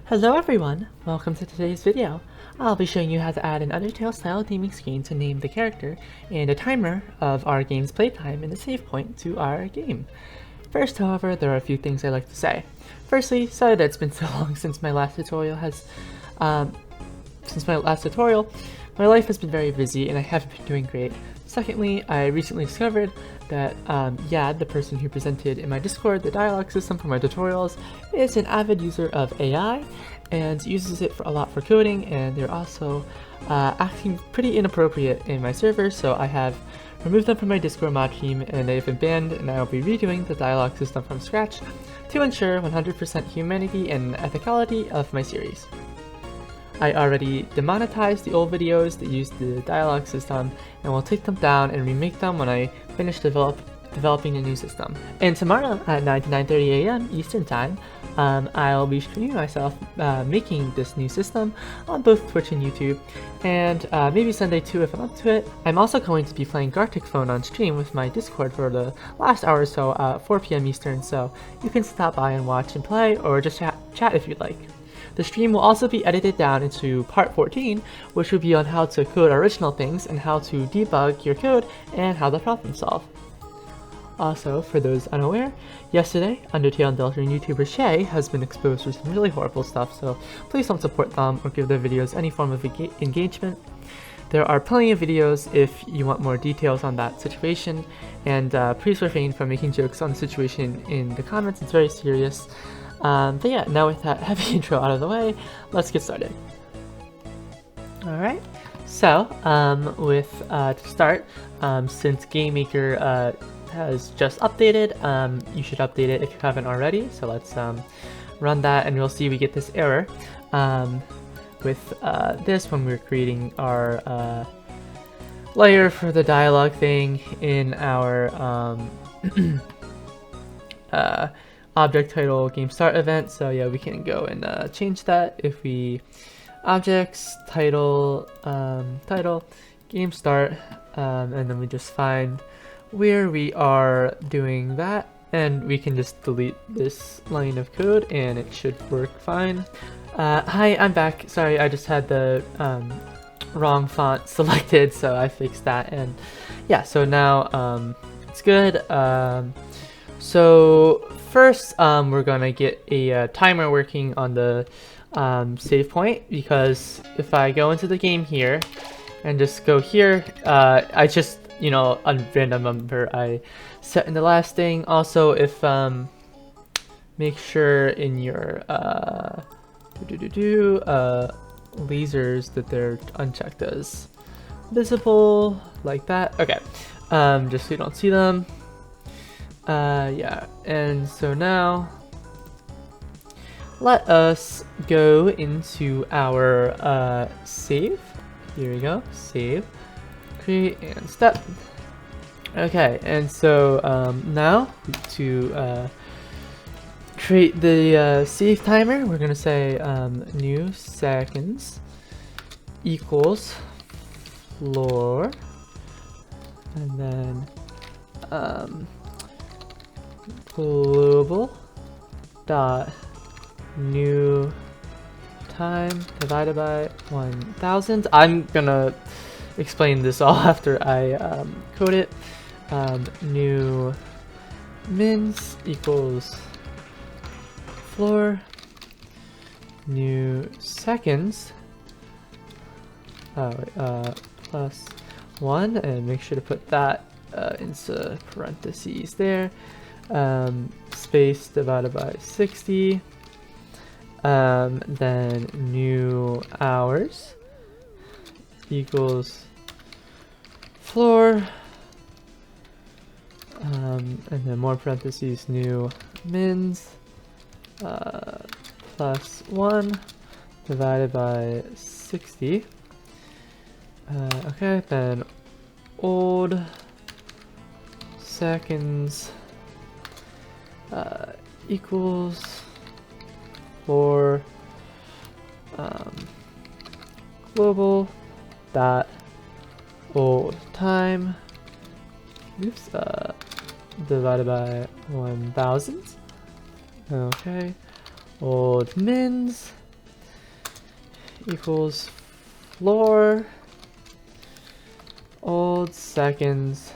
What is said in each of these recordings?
Hello everyone! Welcome to today's video. I'll be showing you how to add an Undertale style theming screen to name the character and a timer of our game's playtime and a save point to our game. First, however, there are a few things I'd like to say. Firstly, sorry that it's been so long since my last tutorial my life has been very busy and I haven't been doing great. Secondly, I recently discovered that Yad, the person who presented in my Discord the dialogue system for my tutorials, is an avid user of AI and uses it a lot for coding, and they're also acting pretty inappropriate in my server, so I have removed them from my Discord mod team and they've been banned, and I'll be redoing the dialogue system from scratch to ensure 100% humanity and ethicality of my series. I already demonetized the old videos that used the dialogue system, and will take them down and remake them when I finish developing a new system. And tomorrow at 9 to 9:30 a.m. Eastern Time, I'll be streaming myself making this new system on both Twitch and YouTube, and maybe Sunday too if I'm up to it. I'm also going to be playing Gartic Phone on stream with my Discord for the last hour or so at 4 p.m. Eastern, so you can stop by and watch and play, or just chat if you'd like. The stream will also be edited down into part 14, which will be on how to code original things and how to debug your code and how to problem solve. Also, for those unaware, yesterday, Undertale and Deltarune YouTuber Shay has been exposed for some really horrible stuff, so please don't support them or give their videos any form of engagement. There are plenty of videos if you want more details on that situation, and please refrain from making jokes on the situation in the comments. It's very serious. But yeah, now with that heavy intro out of the way, let's get started. Alright, so to start, since Gamemaker has just updated, you should update it if you haven't already, so let's run that and we'll see we get this error with this when we're creating our layer for the dialogue thing in our object title game start event. So yeah, we can go and change that if we objects title game start, and then we just find where we are doing that, and we can just delete this line of code and it should work fine. Hi, I'm back. Sorry, I just had the wrong font selected, so I fixed that, and yeah, so now it's good. So first, we're gonna get a timer working on the save point, because if I go into the game here and just go here, I just, you know, a random number I set in the last thing. Also, if make sure in your lasers that they're unchecked as visible, like that. Okay, just so you don't see them. Yeah, and so now let us go into our save. Here we go, save, create, and step. Okay, and so now to create the save timer, we're gonna say new seconds equals floor, and then global dot new time divided by 1000. I'm gonna explain this all after I code it. New mins equals floor, new seconds plus 1, and make sure to put that into parentheses there. Space divided by 60, then new hours equals floor, and then more parentheses, new mins plus 1 divided by 60. Okay, then old seconds equals for global dot old time, oops, divided by 1000. Okay, old mins equals floor old seconds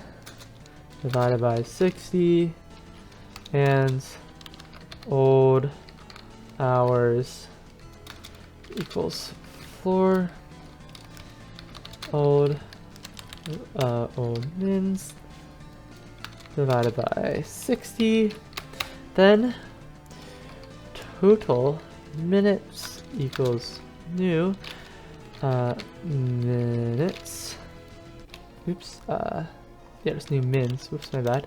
divided by 60 and old hours equals floor old mins divided by 60. Then total minutes equals new minutes. Oops. Yeah, it's new mins. Oops, my bad.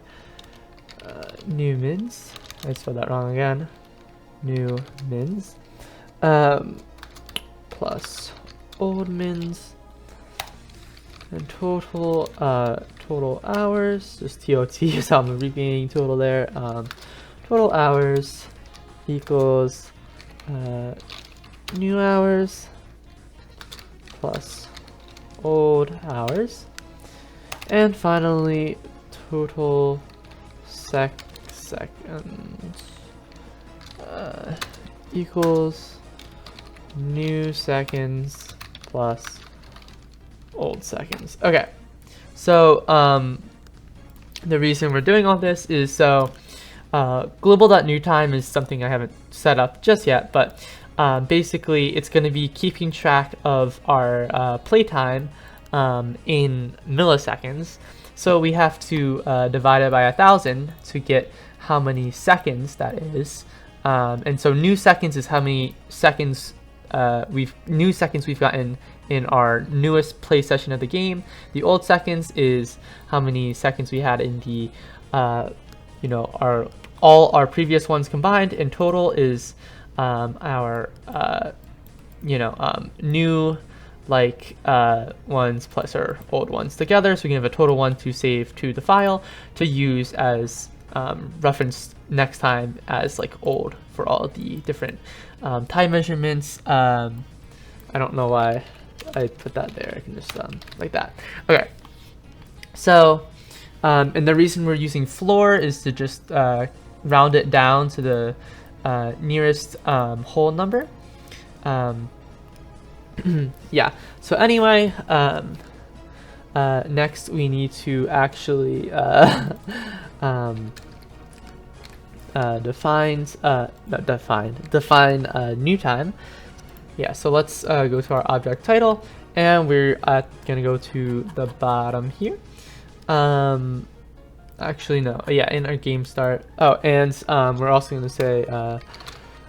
New mins. I spelled that wrong again. New mins. Plus old mins. And total hours. Just TOT. So I'm abbreviating total there. Total hours equals new hours plus old hours. And finally, total seconds equals new seconds plus old seconds. Okay, so the reason we're doing all this is so global.newTime is something I haven't set up just yet, but basically it's going to be keeping track of our playtime in milliseconds. So we have to divide it by 1,000 to get how many seconds that is. And so new seconds is how many seconds we've gotten in our newest play session of the game. The old seconds is how many seconds we had in the all our previous ones combined, and total is our new ones plus our old ones together, so we can have a total one to save to the file to use as reference next time as old for all the different time measurements. I don't know why I put that there. I can just like that. Okay, so and the reason we're using floor is to just round it down to the nearest whole number. Yeah, so anyway, next we need to actually define new time. Yeah, so let's go to our object title, and we're gonna go to the bottom here. Actually no, yeah, in our game start. Oh, and we're also gonna say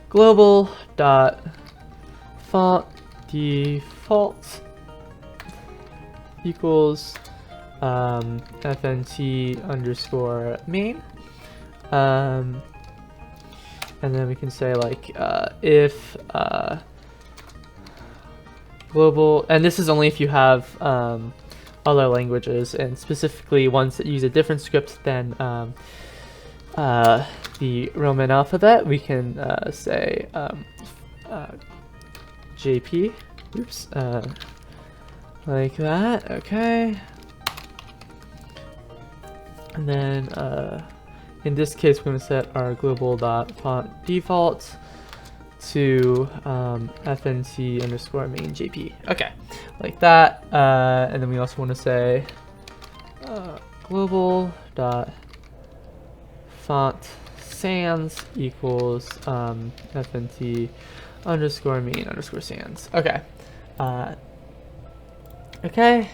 global dot font default equals fnt underscore main, and then we can say if global, and this is only if you have other languages, and specifically ones that use a different script than the Roman alphabet. We can say JP, oops, like that. Okay, and then in this case we're going to set our global dot font default to fnt underscore main JP. Okay, like that. And then we also want to say global dot font sans equals fnt underscore main underscore sans. Okay. Okay.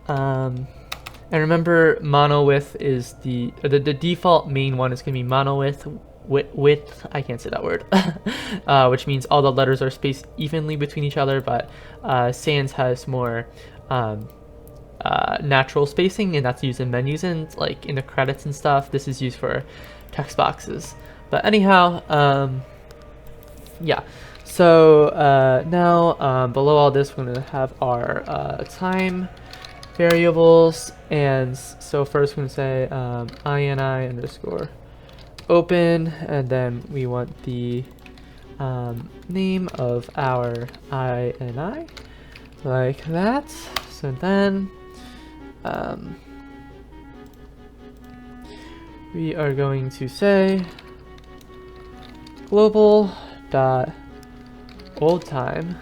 And remember, mono width is the default main one is going to be mono width. I can't say that word. Which means all the letters are spaced evenly between each other, but sans has more natural spacing, and that's used in menus and in the credits and stuff. This is used for text boxes. But anyhow, yeah. So now below all this, we're gonna have our time variables, and so first we're gonna say ini underscore open, and then we want the name of our ini, like that. So then we are going to say global dot old time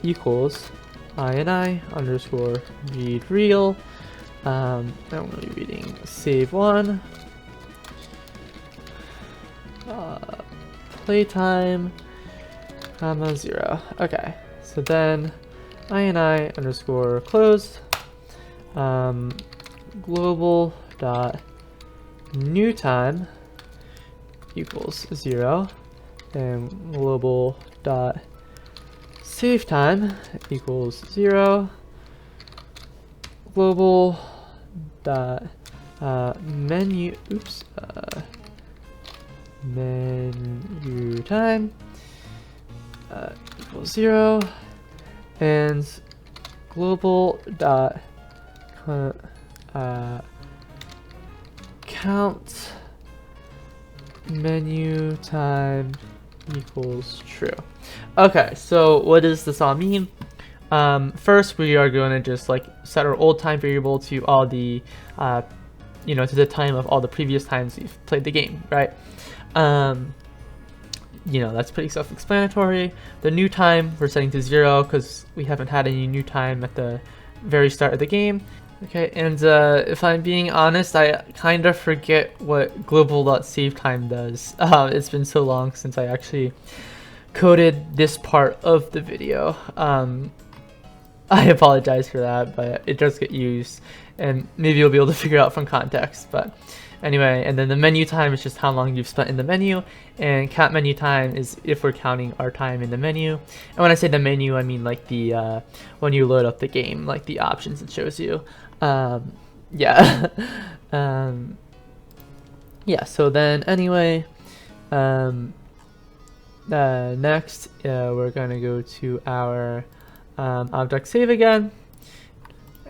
equals ini underscore read real. I'm going to be reading save 1, playtime, comma 0. Okay, so then ini underscore close, global dot new time equals 0, and global dot save time equals 0, global dot menu menu time equals 0, and global dot count menu time equals true. Okay, so what does this all mean? First, we are going to just like set our old time variable to all the, to the time of all the previous times we've played the game, right? That's pretty self-explanatory. The new time we're setting to 0 because we haven't had any new time at the very start of the game. Okay, and if I'm being honest, I kind of forget what global.savetime does. It's been so long since I actually coded this part of the video. I apologize for that, but it does get used, and maybe you'll be able to figure out from context. But anyway, and then the menu time is just how long you've spent in the menu, and count menu time is if we're counting our time in the menu. And when I say the menu, I mean like the when you load up the game, like the options it shows you. Yeah. Yeah, so then anyway, next we're gonna go to our object save again.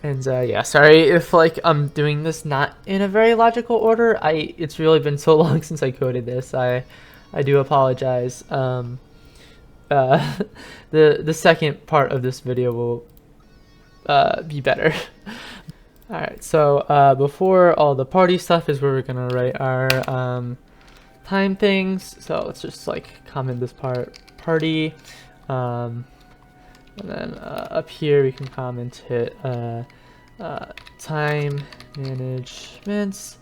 And yeah, sorry if like I'm doing this not in a very logical order. It's really been so long since I coded this. I do apologize. The second part of this video will be better. Alright, so before all the party stuff is where we're gonna write our time things. So let's just like comment this part party, and then up here we can comment it time management.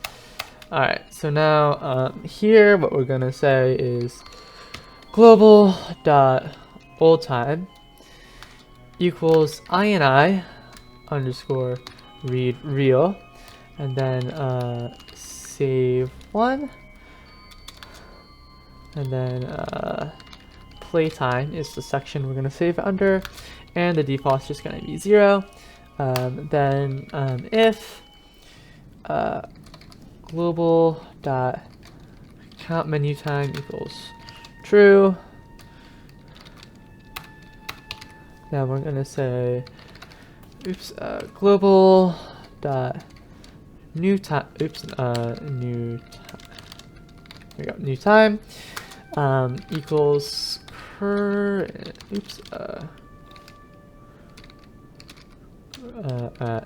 Alright, so now here what we're gonna say is global dot old time equals ini underscore read real, and then save 1, and then playtime is the section we're going to save under, and the default is just going to be 0. Then if global dot count menu time equals true, then we're going to say global dot new time new time equals current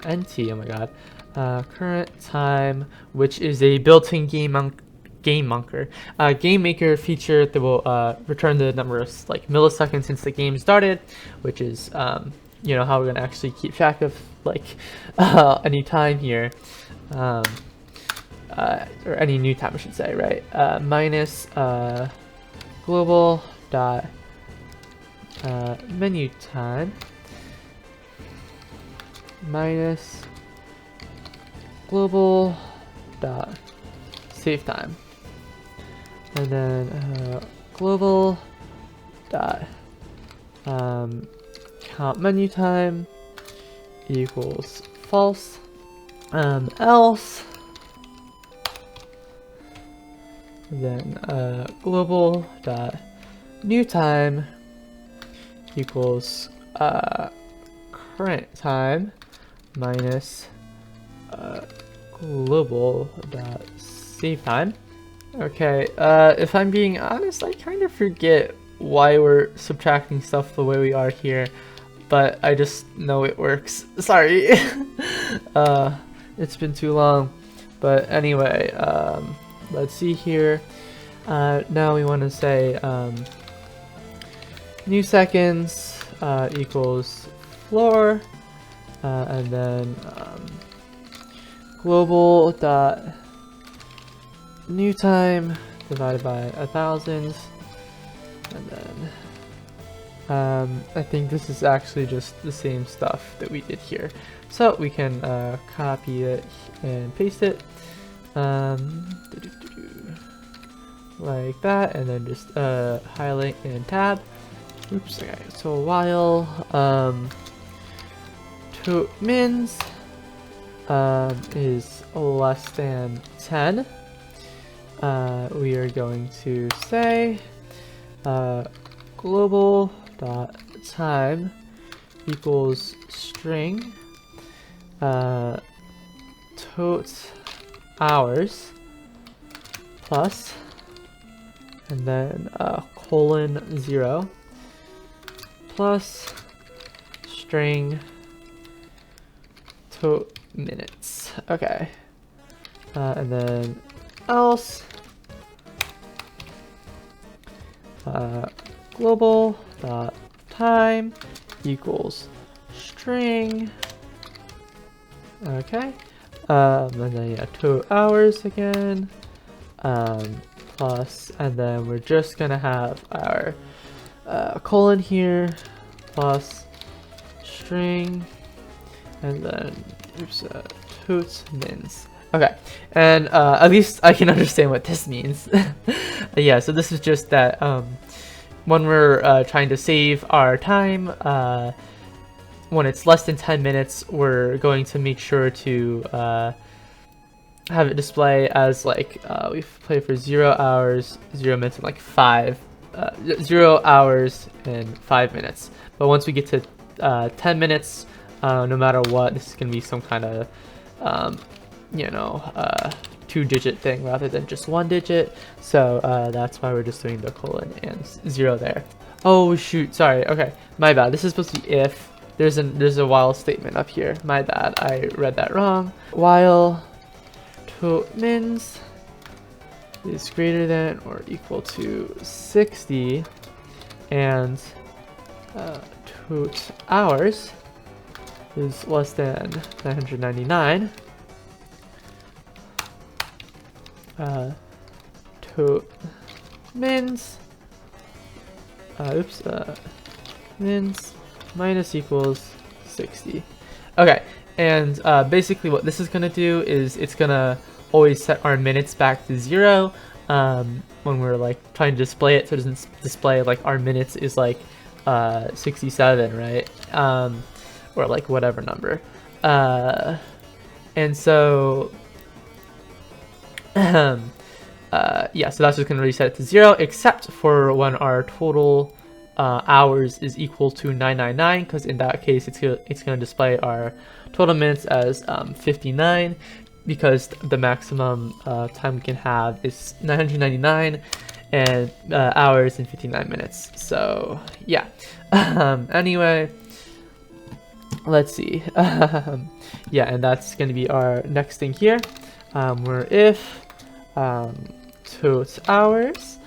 nt, oh my god, current time, which is a built-in Gamemaker feature that will return the number of like milliseconds since the game started, which is how we're gonna actually keep track of like any time here, or any new time I should say, right? Minus global dot menu time minus global dot save time, and then global dot count menu time equals false, else then global dot new time equals current time minus global dot save time. Okay, if I'm being honest, I kind of forget why we're subtracting stuff the way we are here, but I just know it works. Sorry. It's been too long. But anyway, let's see here. Now we want to say new seconds equals floor, and then global dot new time divided by 1,000, and then I think this is actually just the same stuff that we did here, so we can copy it and paste it like that, and then just highlight and tab. Oops. Okay, so while to mins is less than 10, we are going to say global dot time equals string tot hours plus, and then :0 plus string tot minutes. Okay, and then else global dot time equals string. Okay, and then yeah, 2 hours again, plus, and then we're just gonna have our colon here plus string, and then oops, tot mins. Okay, and at least I can understand what this means. Yeah, so this is just that when we're trying to save our time, when it's less than 10 minutes, we're going to make sure to have it display as like we play for 0 hours, 0 minutes, and like 0 hours and 5 minutes. But once we get to 10 minutes, no matter what, this is going to be some kind of you know, 2-digit thing rather than just 1 digit. So that's why we're just doing the colon and 0 there. Oh shoot, sorry. Okay, my bad. This is supposed to be if. There's a while statement up here. My bad. I read that wrong. While tot mins is greater than or equal to 60, and tot hours is less than 999. Tot mins mins minus equals 60. Okay, and basically what this is gonna do is it's gonna always set our minutes back to 0 when we're like trying to display it, so it doesn't display like our minutes is like 67, right? Or like whatever number. And so yeah, so that's just going to reset it to 0, except for when our total hours is equal to 999, because in that case it's going to display our total minutes as 59, because the maximum time we can have is 999 and hours and 59 minutes. So yeah. Anyway, let's see. Yeah, and that's going to be our next thing here, where if tot hours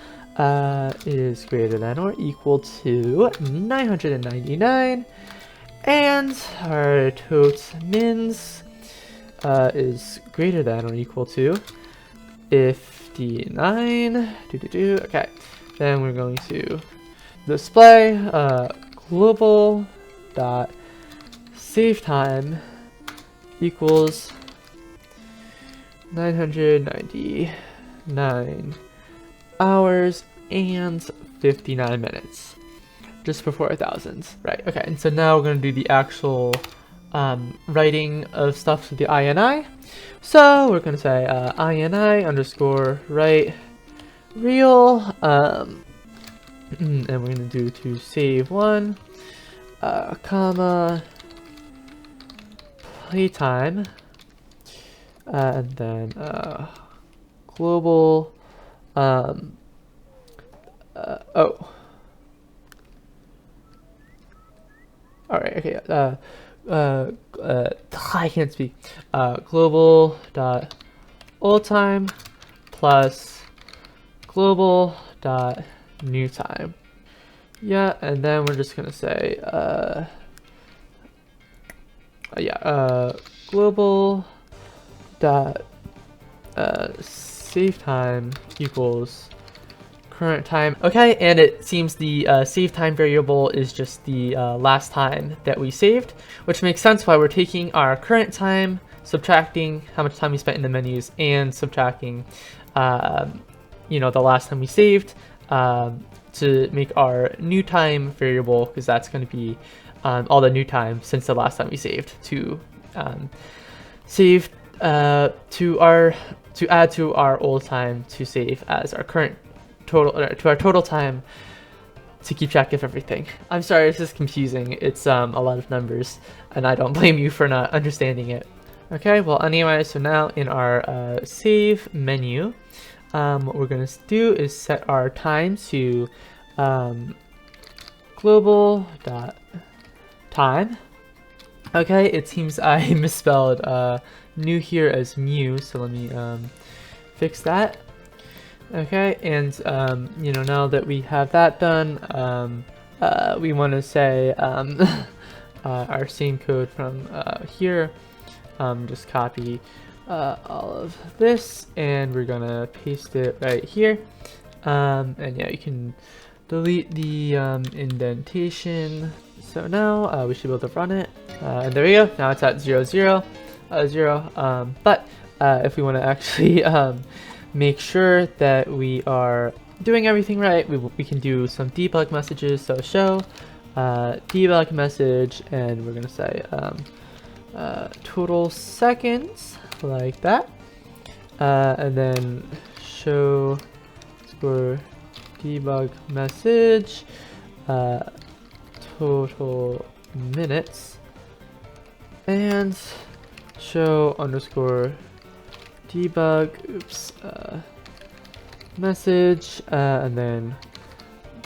is greater than or equal to 999, and our tot mins is greater than or equal to 59. Okay, then we're going to display global dot save time equals 999 hours and 59 minutes, just before 1,000, right? Okay, and so now we're going to do the actual writing of stuff with the ini. So we're going to say ini underscore write real, and we're going to do to save one, comma, playtime, and then global oh, all right, okay, I can't speak. Global dot old time plus global dot new time. Yeah, and then we're just gonna say global dot save time equals current time. Okay, and it seems the save time variable is just the last time that we saved, which makes sense why we're taking our current time, subtracting how much time we spent in the menus, and subtracting the last time we saved to make our new time variable, because that's going to be all the new time since the last time we saved to save to add to our old time to save as our current total to our total time to keep track of everything. I'm sorry, this is confusing. It's a lot of numbers, and I don't blame you for not understanding it. Okay, well anyway, so now in our save menu, what we're gonna do is set our time to global dot time. Okay, it seems I misspelled new here as mu, so let me fix that. Okay, and now that we have that done, we want to say our same code from here. Just copy all of this, and we're gonna paste it right here. And yeah, you can delete the indentation. So now we should be able to run it, and there we go. Now it's at 0, 0, 0. But if we want to actually make sure that we are doing everything right, we can do some debug messages. So show debug message, and we're gonna say total seconds, like that, and then show for debug message total minutes, and show underscore debug message, and then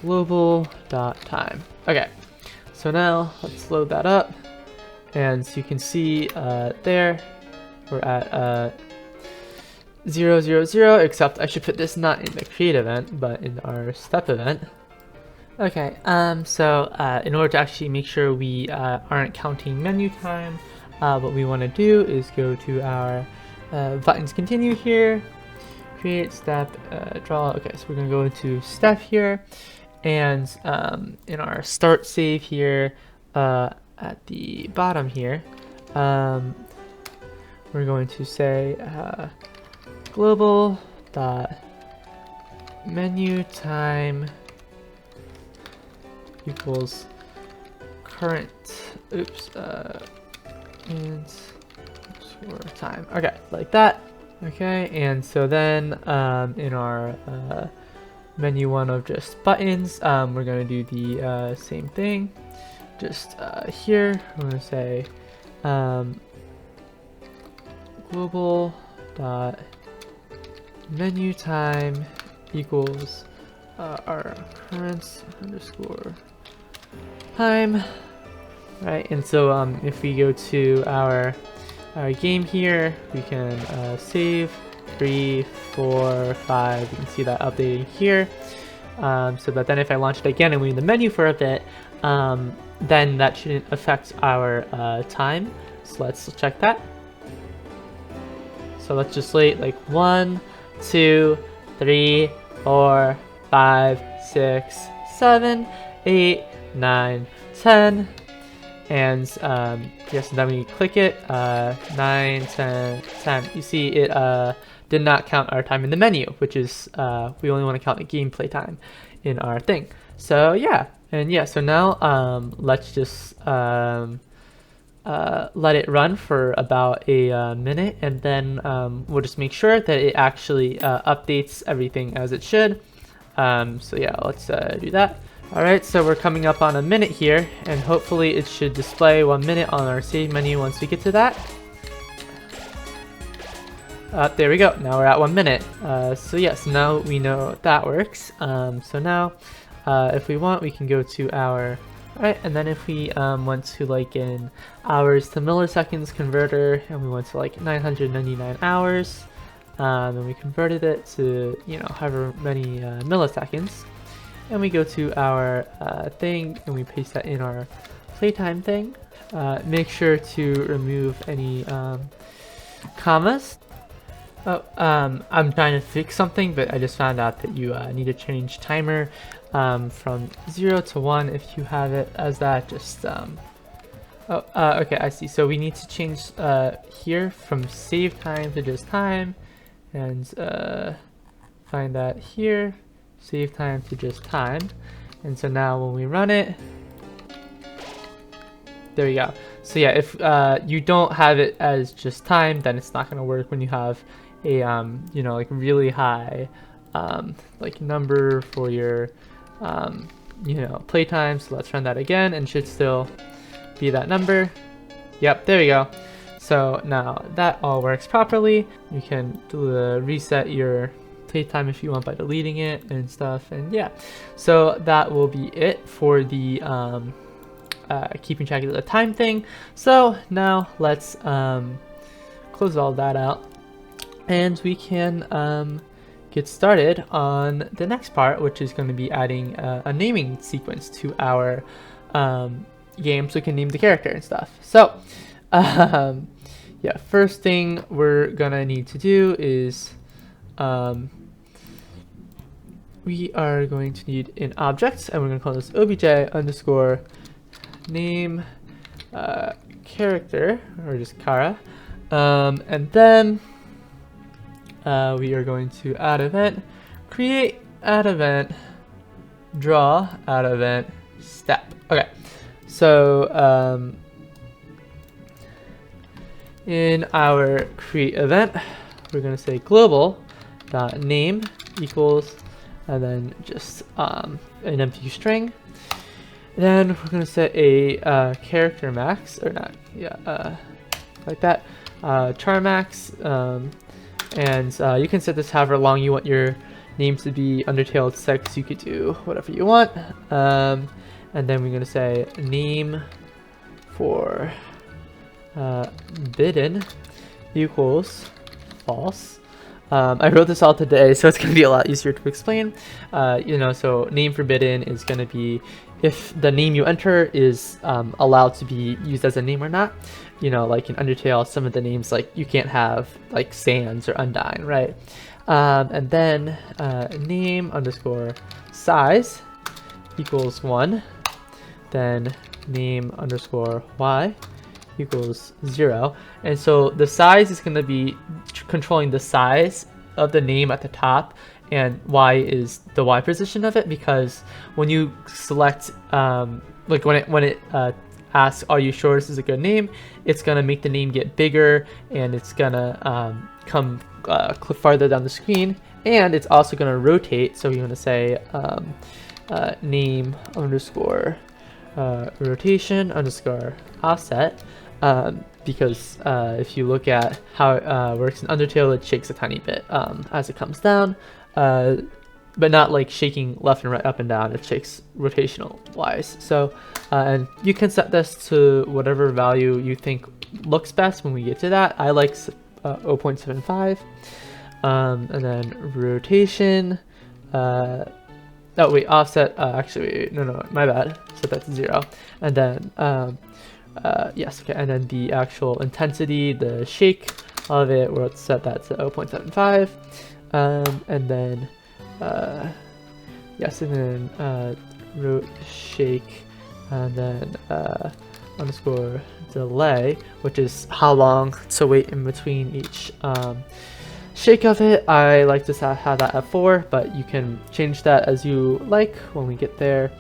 global dot time. Okay, so now let's load that up, and so you can see there we're at 0, 0, 0, except I should put this not in the create event but in our step event. Okay, so in order to actually make sure we aren't counting menu time, what we want to do is go to our buttons continue here, create step, draw. Okay, so we're gonna go into step here, and in our start save here at the bottom here, we're going to say global dot menu time equals current and time. Okay, like that. Okay, and so then in our menu one of just buttons, we're going to do the same thing. Just here, we're going to say global dot menu time equals our current underscore time, right? And so if we go to our game here, we can save 3, 4, 5. You can see that updating here. So that then if I launch it again and we're in the menu for a bit, then that shouldn't affect our time. So let's check that. So let's just wait like 1, 2, 3, 4, 5, 6, 7, 8, 9, 10. And yes, and then we click it, 9, 10, 10. You see it did not count our time in the menu, which is we only want to count the gameplay time in our thing. So yeah, and yeah, so now let's just let it run for about a minute, and then we'll just make sure that it actually updates everything as it should. So yeah, let's do that. Alright, so we're coming up on a minute here, and hopefully it should display 1 minute on our save menu once we get to that. There we go, now we're at 1 minute. So yes, now we know that works. So now, if we want, we can go to our, alright, and then if we want to like in hours to milliseconds converter, and we want to like 999 hours, and we converted it to, you know, however many milliseconds. and we go to our thing and we paste that in our playtime thing. Make sure to remove any commas. Oh, I'm trying to fix something, but I just found out that you need to change timer from 0 to 1 if you have it as that. Just okay, I see. So we need to change here from save time to just time, and find that here, save time to just time. And so now when we run it, there we go. So yeah, if you don't have it as just time, then it's not going to work when you have a you know, like really high like number for your you know, playtime. So let's run that again, and should still be that number. Yep, there we go. So now that all works properly. You can reset your playtime if you want by deleting it and stuff. And yeah, so that will be it for the keeping track of the time thing. So now let's close all that out, and we can get started on the next part, which is going to be adding a naming sequence to our game so we can name the character and stuff. So yeah, first thing we're gonna need to do is we are going to need an object, and we're going to call this obj underscore name character, or just Kara, and then we are going to add event, create add event, draw add event, step. Okay, so in our create event, we're going to say global dot name equals, and then just an empty string. Then we're going to set a character max, or not, yeah, like that, char max, and you can set this however long you want your name to be. Undertale sex, you could do whatever you want. And then we're going to say name for bidden equals false. I wrote this all today, so it's going to be a lot easier to explain. You know, so name forbidden is going to be if the name you enter is allowed to be used as a name or not. You know, like in Undertale, some of the names, like you can't have like Sans or Undyne, right? And then name underscore size equals 1. Then name underscore y equals 0. And so the size is going to be controlling the size of the name at the top, and y is the y position of it, because when you select like when it asks are you sure this is a good name, it's going to make the name get bigger, and it's going to come farther down the screen, and it's also going to rotate. So you're going to say name underscore rotation underscore offset, because if you look at how it works in Undertale, it shakes a tiny bit as it comes down, but not like shaking left and right, up and down. It shakes rotational wise. So and you can set this to whatever value you think looks best when we get to that. I like 0.75, and then rotation, oh wait, offset, actually wait, no, my bad, set that to 0. And then yes, okay, and then the actual intensity, the shake of it, we'll set that to 0.75, and then yes, and then shake, and then underscore delay, which is how long to wait in between each shake of it. I like to have that at 4, but you can change that as you like when we get there.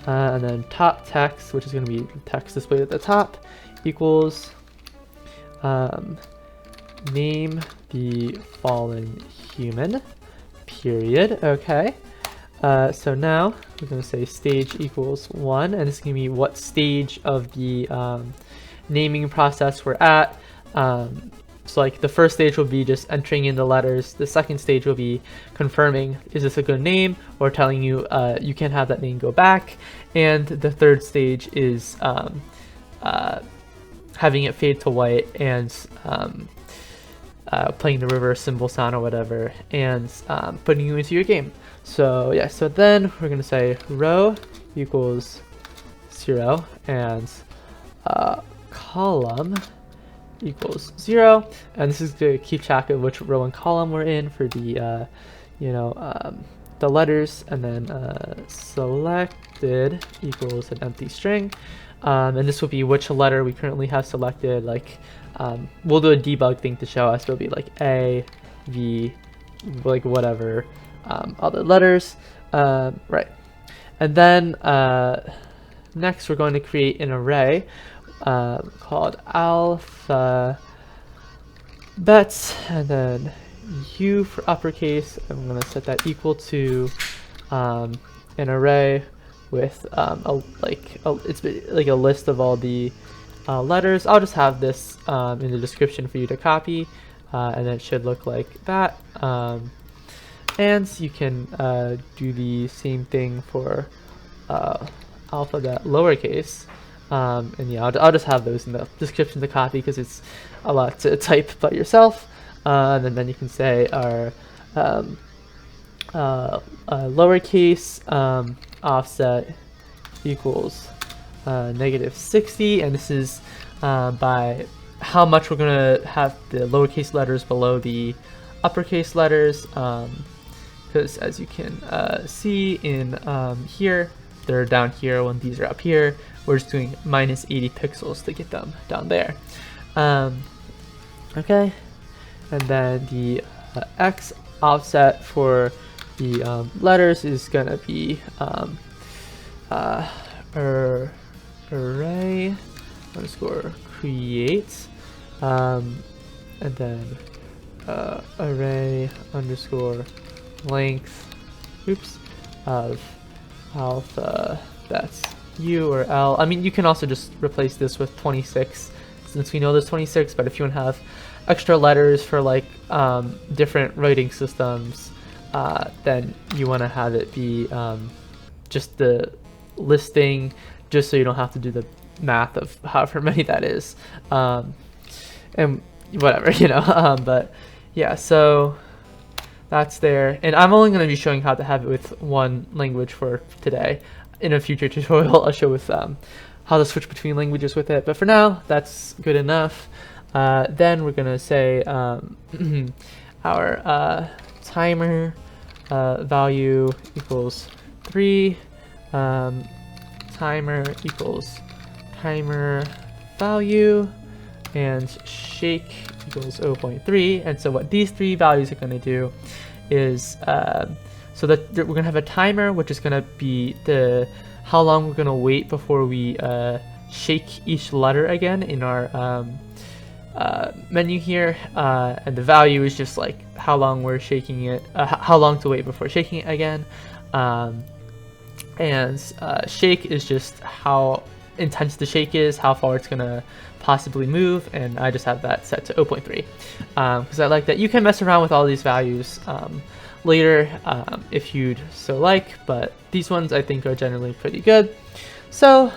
And then top text, which is going to be text displayed at the top, equals name the fallen human, period. Okay, so now we're going to say stage equals 1, and this is going to be what stage of the naming process we're at. So like the first stage will be just entering in the letters. The second stage will be confirming, is this a good name, or telling you you can't have that name go back. And the third stage is having it fade to white and playing the reverse symbol sound or whatever, and putting you into your game. So yeah, so then we're gonna say row equals 0 and column equals 0, and this is to keep track of which row and column we're in for the the letters, and then selected equals an empty string, and this will be which letter we currently have selected. Like we'll do a debug thing to show us. It'll be like A, V, like whatever other letters, right? And then next we're going to create an array called alphabets, and then U for uppercase. I'm going to set that equal to an array with it's like a list of all the letters. I'll just have this in the description for you to copy, and it should look like that. And you can do the same thing for alphabet lowercase. And yeah, I'll just have those in the description to copy because it's a lot to type by yourself. And then you can say our lowercase offset equals -60, and this is by how much we're gonna have the lowercase letters below the uppercase letters, because as you can see in here, they're down here when these are up here. We're just doing -80 pixels to get them down there. Okay, and then the X offset for the letters is gonna be array underscore create, and then array underscore length, of alphabets U or L. I mean, you can also just replace this with 26 since we know there's 26, but if you want to have extra letters for like different writing systems, then you want to have it be just the listing, just so you don't have to do the math of however many that is, and whatever, but yeah, so that's there. And I'm only going to be showing how to have it with one language for today. In a future tutorial I'll show with how to switch between languages with it, but for now that's good enough. Then we're gonna say our timer value equals 3, timer equals timer value, and shake equals 0.3. And so what these three values are going to do is so that we're going to have a timer, which is going to be the how long we're going to wait before we shake each letter again in our menu here, and the value is just like how long we're shaking it, how long to wait before shaking it again, and shake is just how intense the shake is, how far it's gonna possibly move, and I just have that set to 0.3 because I like that. You can mess around with all these values later if you'd so like, but these ones I think are generally pretty good. So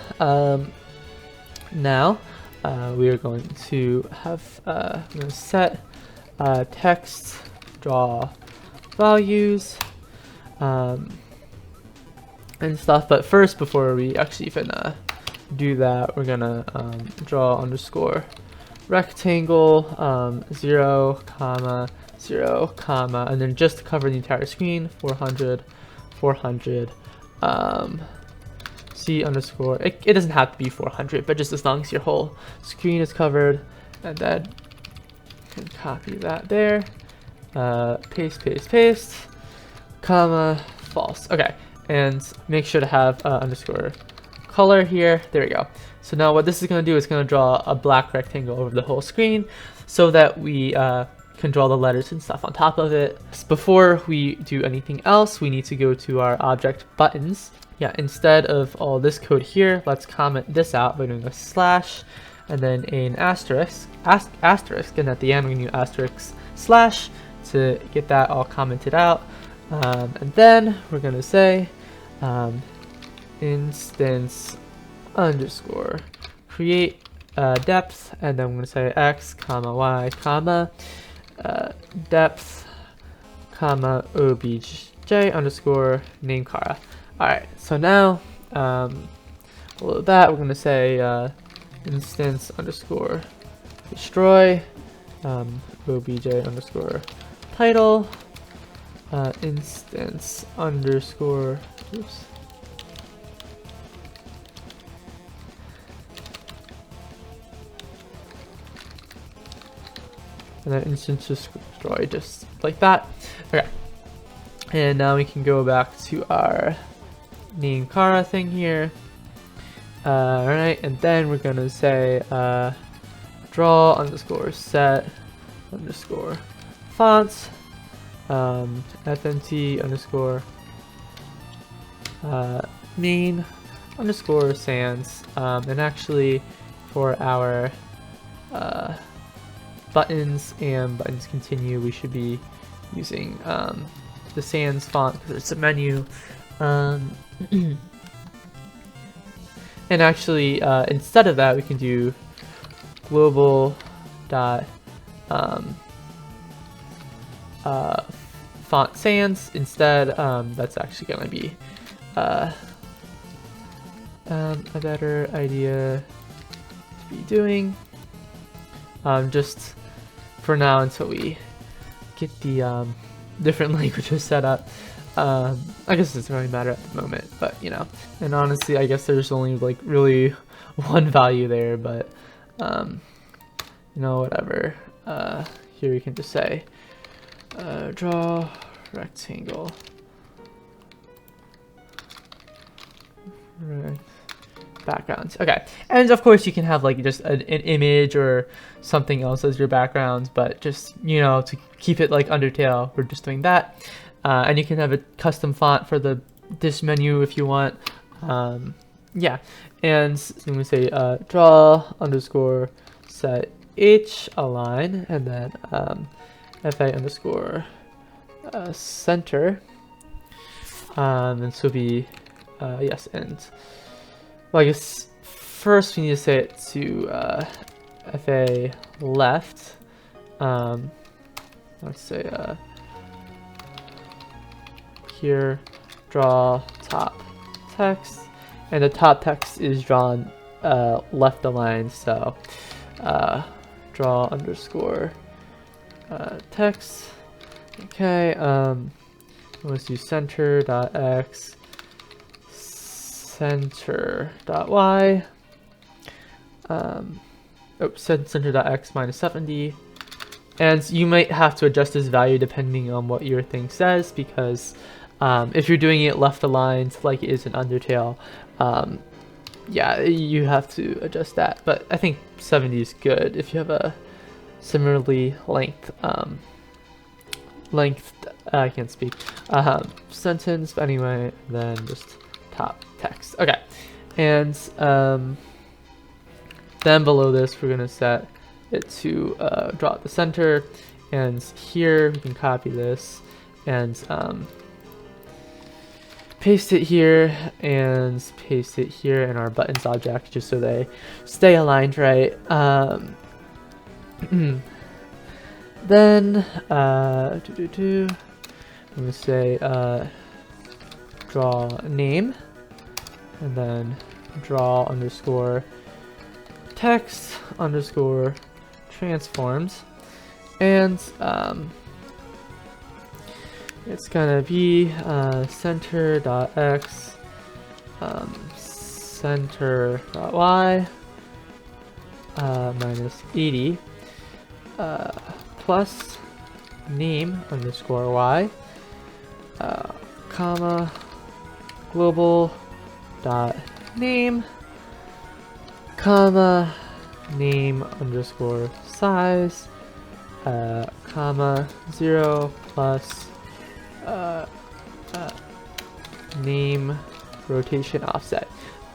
now we are going to have I'm going to set text draw values and stuff, but first, before we actually even do that, we're gonna draw underscore rectangle 0, 0, and then just to cover the entire screen, 400 C underscore, it doesn't have to be 400, but just as long as your whole screen is covered. And then you can copy that there, paste, comma, false. Okay, and make sure to have underscore color here. There we go. So now what this is going to do is going to draw a black rectangle over the whole screen so that we can draw the letters and stuff on top of it. Before we do anything else, we need to go to our object buttons. Yeah, instead of all this code here, let's comment this out by doing a slash and then an asterisk, and at the end we can do asterisk slash to get that all commented out. And then we're going to say instance underscore create depth, and then I'm going to say x comma y comma depth, comma, obj underscore name Kara. Alright, so now below that we're gonna say instance underscore destroy, obj underscore title, instance underscore, oops. And then instance destroy, just like that. Okay. And now we can go back to our name Kara thing here. Alright, and then we're gonna say draw underscore set underscore fonts, fmt underscore main underscore sans, and actually for our buttons and buttons continue, we should be using the sans font because it's a menu. And actually, instead of that, we can do global dot font sans instead. That's actually going to be a better idea to be doing. Just for now until we get the different languages set up. I guess it doesn't really matter at the moment, but you know. And honestly, I guess there's only like really one value there, but you know, whatever. Here we can just say draw rectangle. Right. Backgrounds. Okay, and of course you can have like just an image or something else as your backgrounds, but just, you know, to keep it like Undertale, we're just doing that. And you can have a custom font for this menu if you want. Yeah, and so we say draw underscore set h align, and then fa underscore center, and so be yes, and well, I guess first we need to say it to fa left. Let's say here draw top text, and the top text is drawn left aligned, so draw underscore text. Okay, let's do center dot x, center dot y, center dot x minus 70. And you might have to adjust this value depending on what your thing says, because if you're doing it left aligned like it is in Undertale, yeah, you have to adjust that. But I think 70 is good if you have a similarly length, I can't speak, sentence, but anyway, then just top text. Okay, and then below this we're gonna set it to draw at the center, and here we can copy this and paste it here and paste it here in our buttons object, just so they stay aligned right. Then I'm gonna say draw name, and then draw underscore text underscore transforms, and it's gonna be center dot x, center dot y, minus 80, plus name underscore y, comma global dot name, comma name underscore size, comma 0 plus name rotation offset.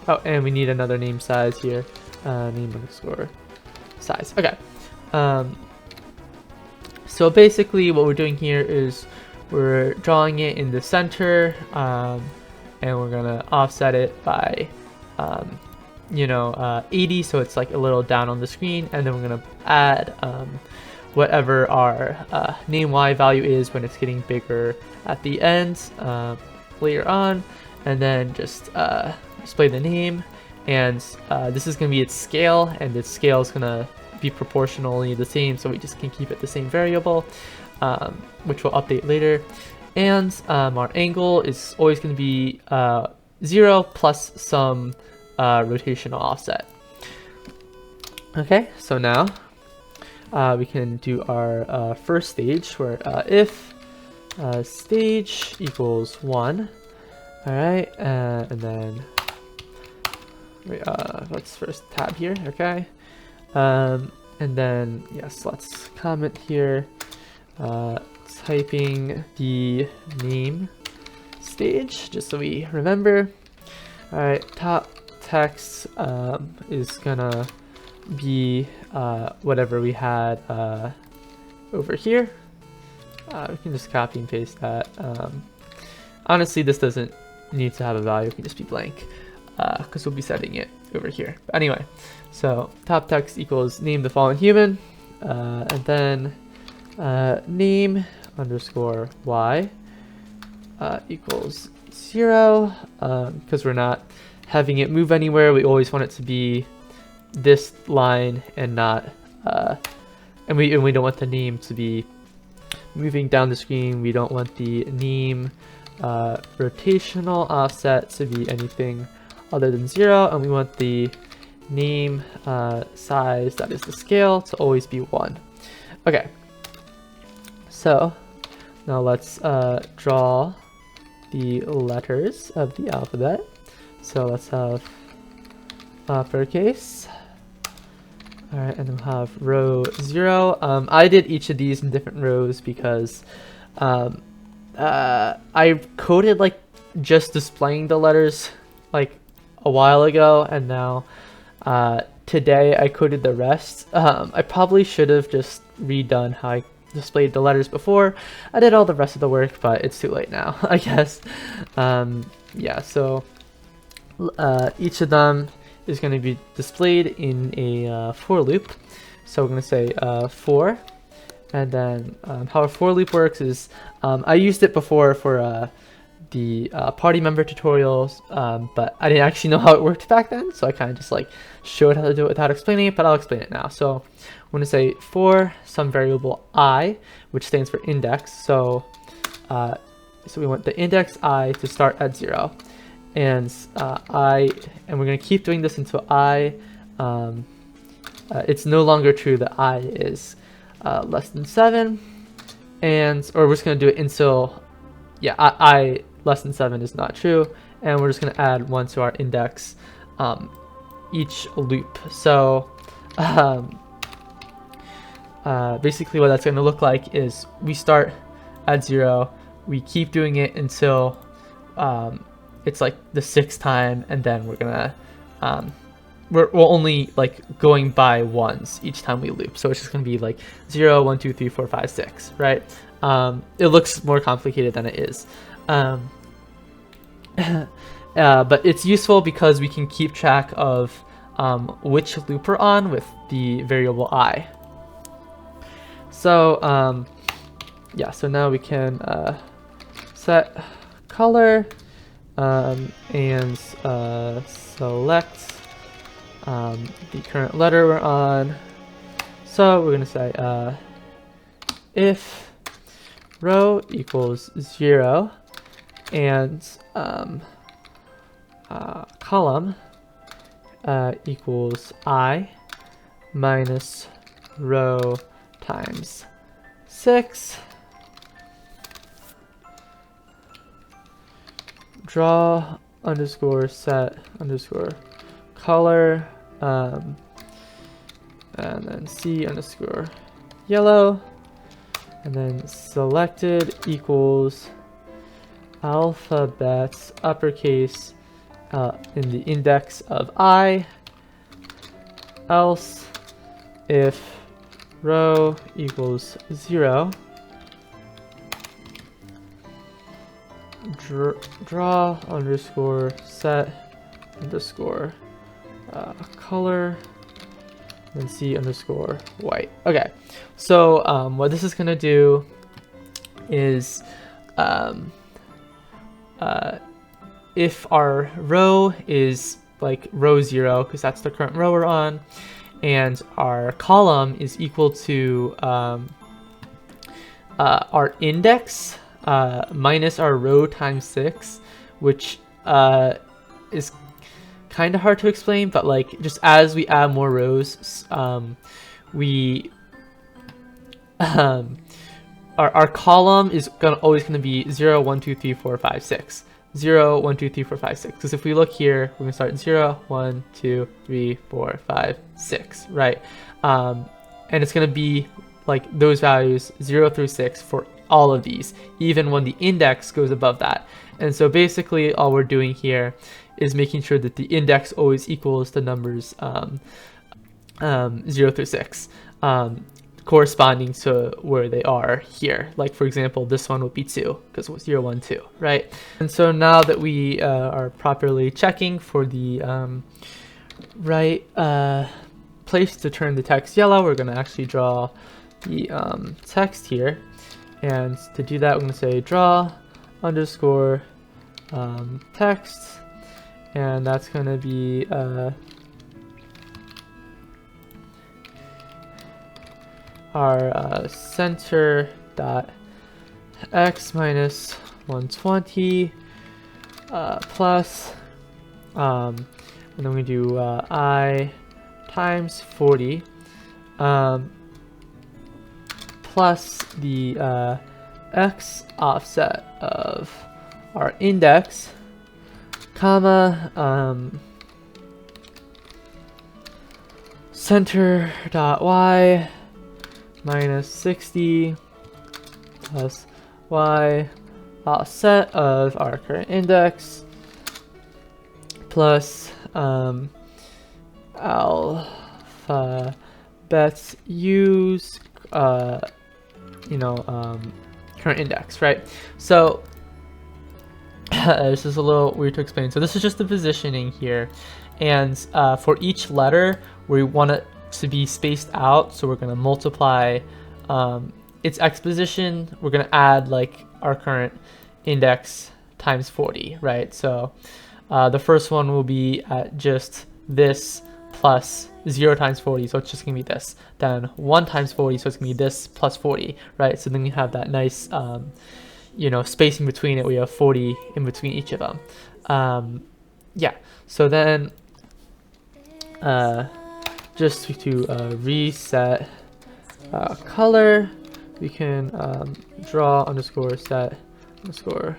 Oh, and we need another name size here, name underscore size. Okay. So basically what we're doing here is we're drawing it in the center, and we're gonna offset it by 80, so it's like a little down on the screen, and then we're gonna add whatever our name y value is when it's getting bigger at the end later on, and then just display the name. And this is going to be its scale, and its scale is going to be proportionally the same, so we just can keep it the same variable, which we'll update later. And our angle is always going to be 0 plus some rotational offset. Okay, so now we can do our first stage, where if stage equals 1, all right, and then let's first tab here, okay, and then yes, let's comment here, typing the name stage just so we remember. All right, top text is gonna be whatever we had over here. We can just copy and paste that. Honestly, this doesn't need to have a value, it can just be blank, because we'll be setting it over here. But anyway, so top text equals name the fallen human, and then name underscore y equals 0, because we're not having it move anywhere. We always want it to be this line and not and we don't want the name to be moving down the screen. We don't want the name rotational offset to be anything other than 0, and we want the name size, that is the scale, to always be 1. Okay, so now let's draw the letters of the alphabet. So let's have uppercase. All right, and then we'll have row 0. I did each of these in different rows because I coded like just displaying the letters like a while ago, and now today I coded the rest. I probably should have just redone how I displayed the letters before. I did all the rest of the work, but it's too late now, I guess. Yeah, so each of them is going to be displayed in a for loop. So we're going to say for, and then how a for loop works is I used it before for the party member tutorials, but I didn't actually know how it worked back then, so I kind of just like showed how to do it without explaining it, but I'll explain it now. So I'm going to say for some variable I, which stands for index. So we want the index I to start at 0, and we're going to keep doing this until I it's no longer true that I is less than 7, or we're just going to do it until I less than 7 is not true, and we're just going to add 1 to our index each loop. So basically what that's going to look like is we start at 0, we keep doing it until it's like the 6th time, and then we're gonna we're only like going by ones each time we loop, so it's just gonna be like 0, 1, 2, 3, 4, 5, 6, right? It looks more complicated than it is, but it's useful because we can keep track of which loop we're on with the variable I. So yeah, so now we can set color and select the current letter we're on. So we're going to say if row equals 0 and column equals I minus row times 6. Draw underscore set underscore color, and then C underscore yellow, and then selected equals alphabet uppercase in the index of I, else if row equals 0, draw underscore set underscore color, and C underscore white. Okay, so what this is gonna do is if our row is like row 0, because that's the current row we're on, and our column is equal to our index minus our row times 6, which is kind of hard to explain, but like just as we add more rows, we our column is always gonna be 0, 1, 2, 3, 4, 5, 6. 0, 1, 2, 3, 4, 5, 6. Because if we look here, we're gonna start 0, 1, 2, 3, 4, 5, 6, right? And it's gonna be like those values 0 through 6 for all of these, even when the index goes above that. And so basically all we're doing here is making sure that the index always equals the numbers 0 through 6, corresponding to where they are here. Like for example, this one would be 2 because it was 0, 1, 2, right? And so now that we are properly checking for the right place to turn the text yellow, we're going to actually draw the text here. And to do that, we're going to say draw underscore text, and that's going to be our center dot x minus 120 plus, and then we do I times 40 plus the x offset of our index, comma, center dot y minus 60 plus y offset of our current index plus alphabets use current index, right? So this is a little weird to explain. So this is just the positioning here, and for each letter we want it to be spaced out, so we're going to multiply its x position. We're going to add like our current index times 40, right? So the first one will be at just this plus 0 times 40, so it's just going to be this. Then 1 times 40, so it's going to be this plus 40, right? So then you have that nice spacing between it. We have 40 in between each of them. Yeah, so then just to reset color, we can draw underscore set underscore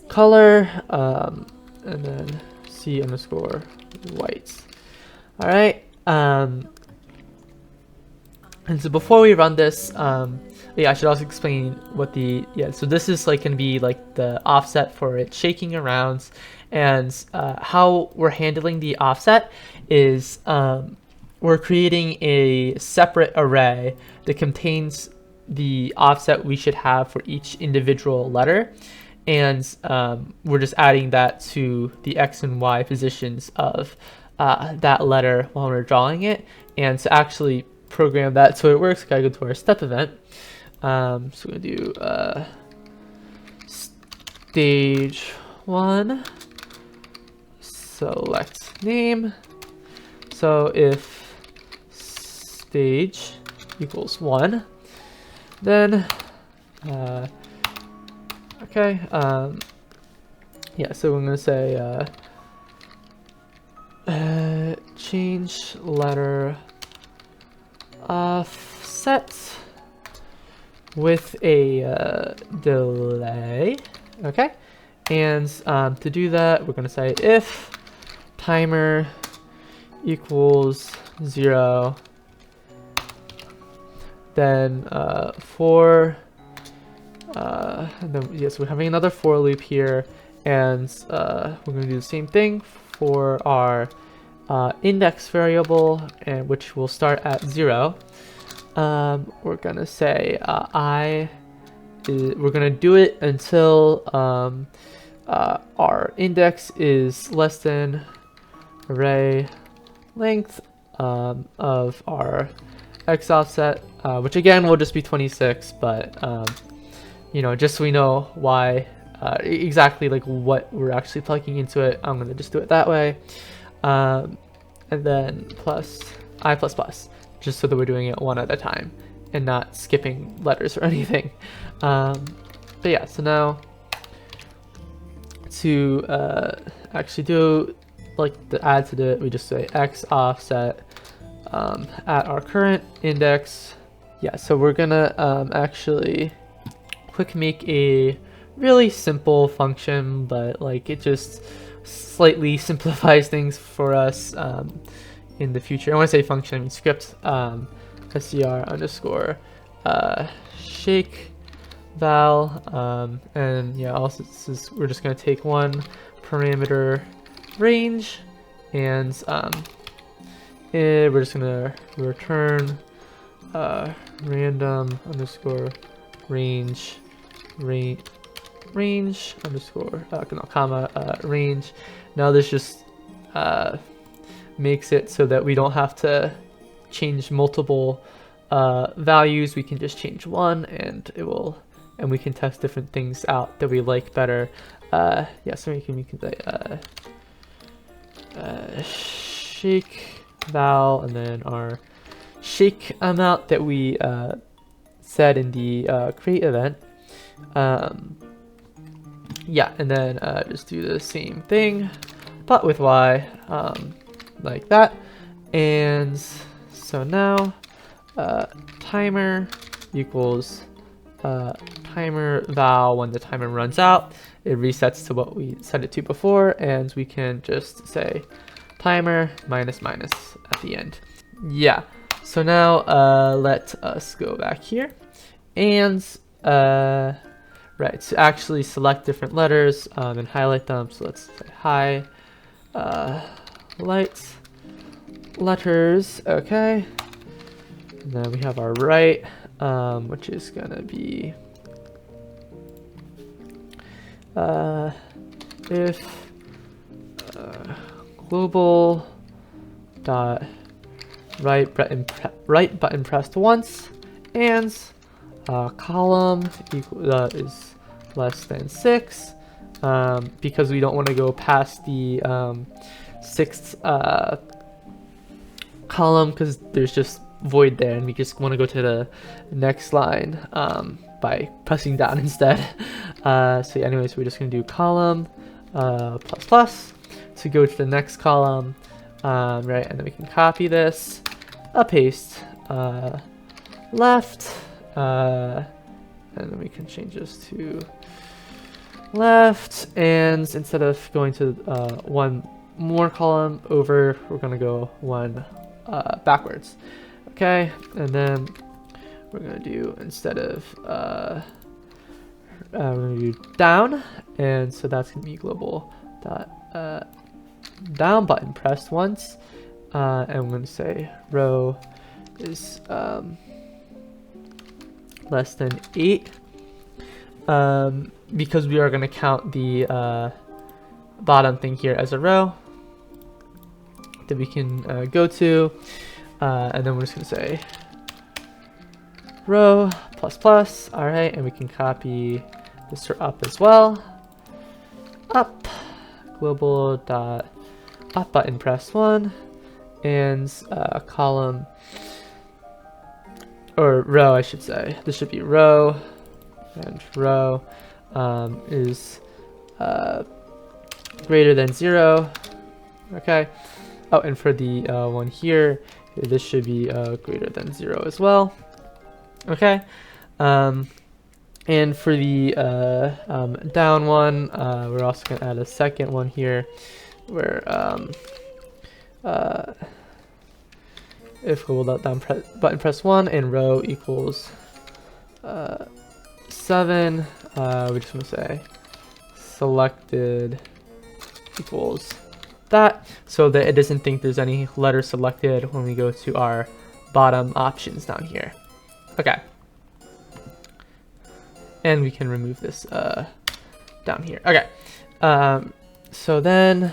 color, and then C underscore white. All right. And so before we run this, yeah, I should also explain what so this is like gonna be like the offset for it shaking around, and how we're handling the offset is we're creating a separate array that contains the offset we should have for each individual letter, and we're just adding that to the x and y positions of that letter while we're drawing it. And to actually program that so it works, we gotta go to our step event. So we're gonna do stage 1, select name. So if stage equals 1, then okay, yeah, so we're gonna say change letter offset with a delay. Okay, and to do that, we're gonna say if timer equals 0, then for and then yes, we're having another for loop here, and we're going to do the same thing for our index variable, and which will start at 0. We're going to say we're going to do it until our index is less than array length of our x offset, which again will just be 26, but you know, just so we know why exactly like what we're actually plugging into it, I'm gonna just do it that way, and then plus I plus plus, just so that we're doing it one at a time and not skipping letters or anything. But yeah, so now to actually do like the add to it, we just say x offset at our current index. Yeah, so we're gonna actually quick make a really simple function, but like it just slightly simplifies things for us in the future. I want to say function, I mean script, str underscore shake val, and yeah, also this is, we're just going to take one parameter range, and we're just going to return random underscore range underscore no, comma range. Now this just makes it so that we don't have to change multiple values. We can just change one, and it will, and we can test different things out that we like better. Yeah, so we can say shake val, and then our shake amount that we set in the create event. Yeah, and then just do the same thing, but with y, like that. And so now timer equals timer val. When the timer runs out, it resets to what we set it to before, and we can just say timer minus minus at the end. Yeah, so now let us go back here, and right, to actually select different letters and highlight them. So let's say highlight letters, okay. And then we have our right, which is gonna be if global dot right button pressed once, and column is less than 6, because we don't want to go past the 6th column, because there's just void there, and we just want to go to the next line by pressing down instead. So yeah, anyways, we're just going to do column plus plus to go to the next column, right, and then we can copy this, paste left, and then we can change this to left, and instead of going to one more column over, we're going to go one backwards. Okay, and then we're going to do, instead of we're going to do down, and so that's going to be global dot down button pressed once, and I'm going to say row is less than 8, because we are going to count the bottom thing here as a row that we can go to, and then we're just going to say row plus plus. All right, and we can copy this up as well, up global dot up button press 1, and column, or row I should say, this should be row, and row is greater than 0. Okay, oh, and for the one here, this should be greater than 0 as well. Okay, and for the down one, we're also going to add a second one here, where if global down button press 1 and row equals 7, we just want to say selected equals that, so that it doesn't think there's any letter selected when we go to our bottom options down here. Okay, and we can remove this down here. Okay, so then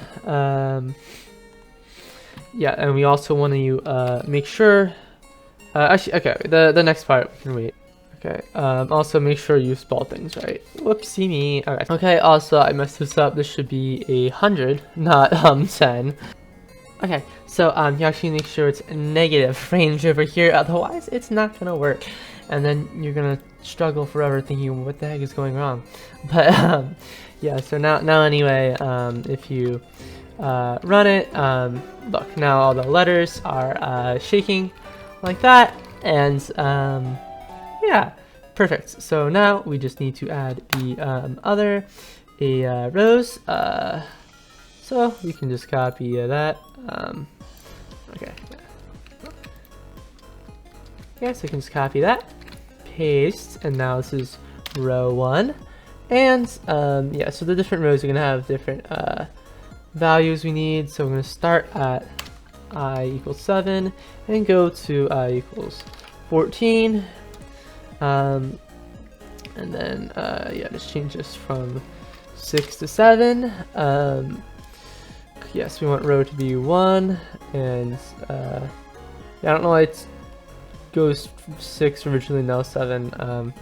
yeah, and we also want to make sure. Actually, okay, the next part we can wait. Okay, also make sure you spell things right. Whoopsie me. Okay. Okay, also I messed this up. This should be 100, not 10. Okay, so you actually make sure it's a negative range over here, otherwise it's not gonna work. And then you're gonna struggle forever thinking what the heck is going wrong. But yeah, so now anyway, if you run it, look, now all the letters are shaking like that, and yeah, perfect. So now we just need to add the other rows. So we can just copy that. Okay. Yeah, so we can just copy that, paste, and now this is row 1. And yeah, so the different rows are gonna have different values we need. So we're gonna start at I equals 7 and go to I equals 14. And then yeah, just change this from 6 to 7. Yes, we want row to be 1, and yeah, I don't know why it goes 6 originally, now 7.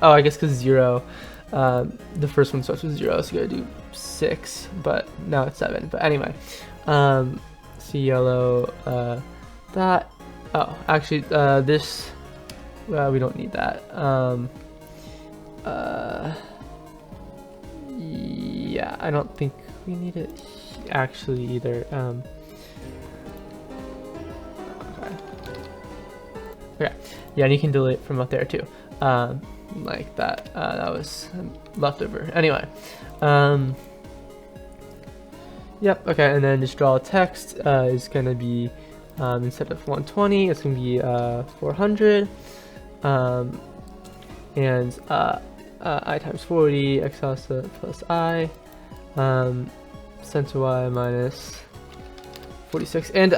Oh, I guess because 0, the first one starts with 0, so you gotta do 6, but now it's 7. But anyway, see yellow, that. Oh, actually, this, we don't need that. Yeah, I don't think we need it actually either. Okay, yeah, and you can delete from up there too, like that. That was leftover. Anyway, yep. Okay, and then just draw text is gonna be instead of 120, it's gonna be 400, and I times 40 x plus I. Center y minus 46, and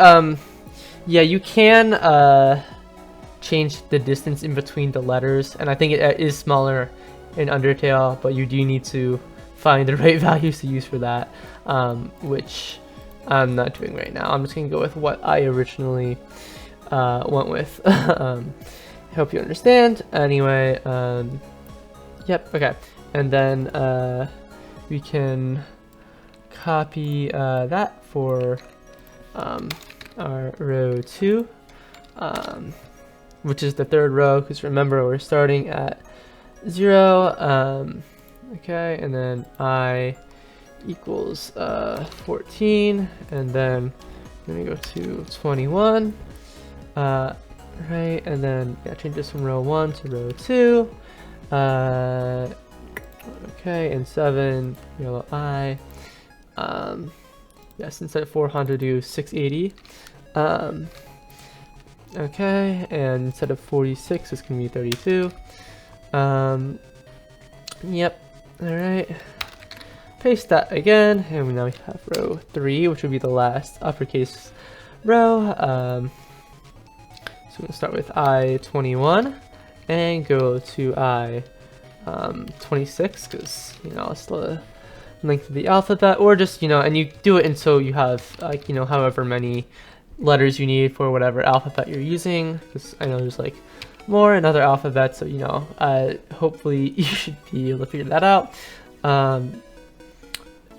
yeah, you can change the distance in between the letters, and I think it is smaller in Undertale, but you do need to find the right values to use for that, which I'm not doing right now. I'm just gonna go with what I originally went with. Hope you understand. Anyway, yep. Okay, and then we can copy that for our row 2, which is the third row, because remember we're starting at 0. Okay, and then I equals 14, and then I'm gonna go to 21, right, and then yeah, change this from row 1 to row 2. Okay, and 7 yellow I. Yes, instead of 400, do 680. Okay, and instead of 46, it's gonna be 32. Yep. All right. Paste that again, and now we have row 3, which would be the last uppercase row. So we'll start with I-21 and go to I-26, because you know it's the length of the alphabet, or just, you know, and you do it until you have like, you know, however many letters you need for whatever alphabet you're using, because I know there's like more in other alphabets, so you know, hopefully you should be able to figure that out.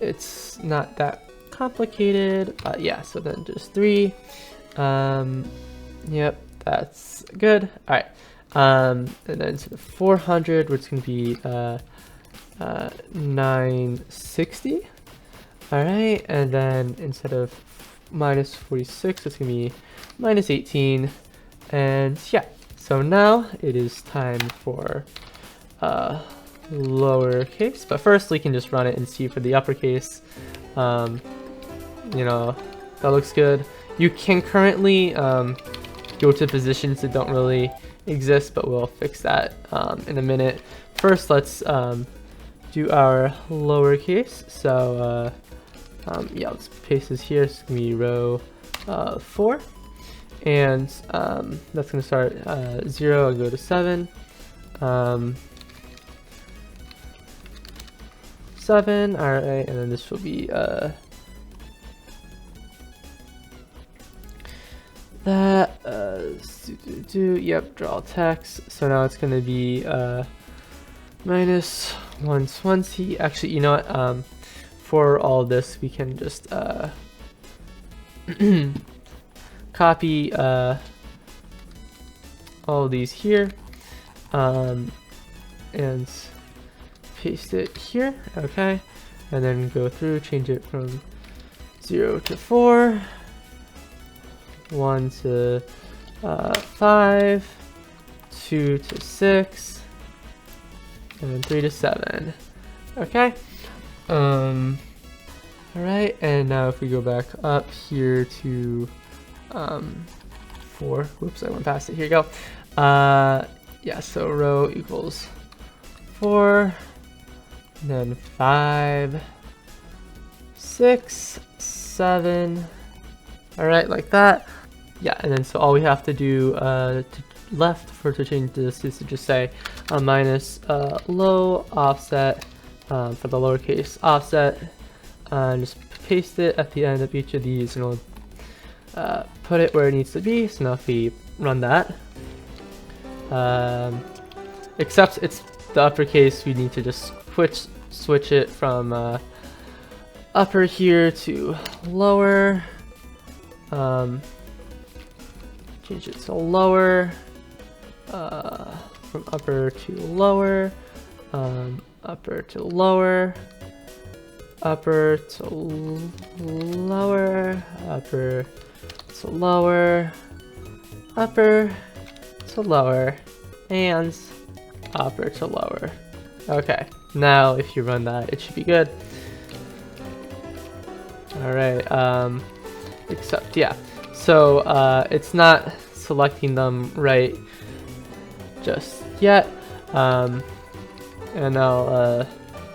It's not that complicated, but yeah, so then just 3. Yep, that's good. All right, and then instead of 400, which is going to be 960. All right, and then instead of minus 46, it's gonna be minus 18. And yeah, so now it is time for lowercase, but first we can just run it and see for the uppercase. You know, that looks good. You can currently go to positions that don't really exist, but we'll fix that in a minute. First, let's do our lowercase. So yeah, let's paste this here. It's gonna be row 4, and that's gonna start 0 and go to 7. 7. All right, and then this will be that. Yep, draw text. So now it's gonna be minus 120. Actually, you know what? For all this, we can just copy all these here, and paste it here. Okay, and then go through, change it from 0 to 4, 1 to 5, 2 to 6, and then 3 to 7. Okay. Alright, and now if we go back up here to 4. Whoops, I went past it. Here you go. Yeah, so row equals 4, then 5, 6, 7. Alright, like that. Yeah, and then so all we have to do to change this is to just say minus low offset for the lowercase offset, and just paste it at the end of each of these, and we'll put it where it needs to be. So now if we run that, except it's the uppercase, we need to just switch it from upper here to lower. Change it to lower, from upper to lower, upper to lower, upper to lower, upper to lower, upper to lower, and upper to lower. Okay, now if you run that, it should be good. Alright, except, yeah. So it's not selecting them right just yet, and I'll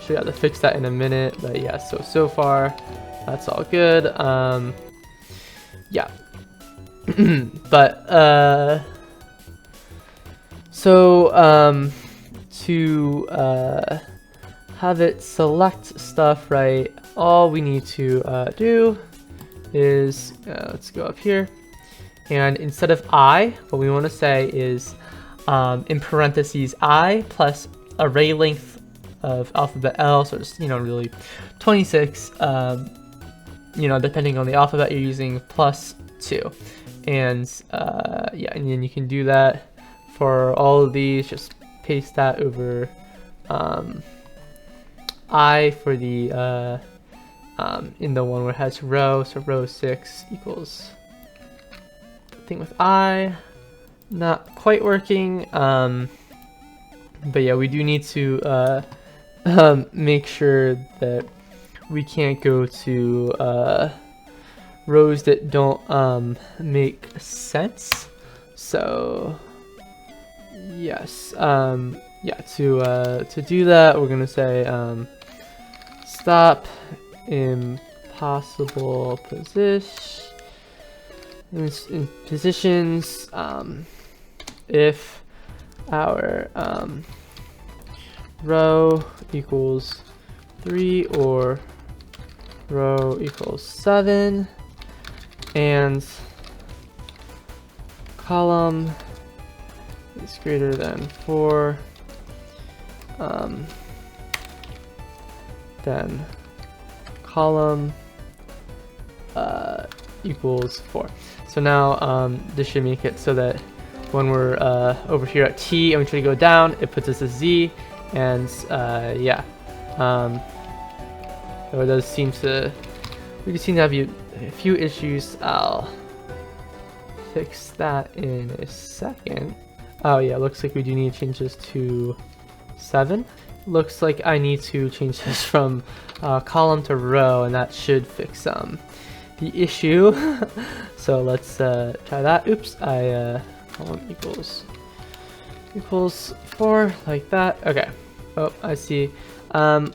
show you how to fix that in a minute. But yeah, so far that's all good. Yeah, but to have it select stuff right, all we need to do is let's go up here, and instead of I, what we want to say is in parentheses I plus array length of alphabet L, so it's, you know, really 26, you know, depending on the alphabet you're using, plus 2. And yeah, and then you can do that for all of these. Just paste that over I for the in the one where it has row, so row 6 equals the thing with I. Not quite working, but yeah, we do need to make sure that we can't go to rows that don't make sense. So yes, yeah, to do that, we're gonna say stop impossible positions if our row equals 3 or row equals 7 and column is greater than 4, then column equals 4. So now this should make it so that when we're over here at T and we try to go down, it puts us as Z, and yeah, so it does seem to, we just seem to have a few issues. I'll fix that in a second. Oh yeah, looks like we do need to change this to 7. Looks like I need to change this from column to row, and that should fix the issue. So let's try that. Oops, column equals 4, like that. Okay. Oh, I see.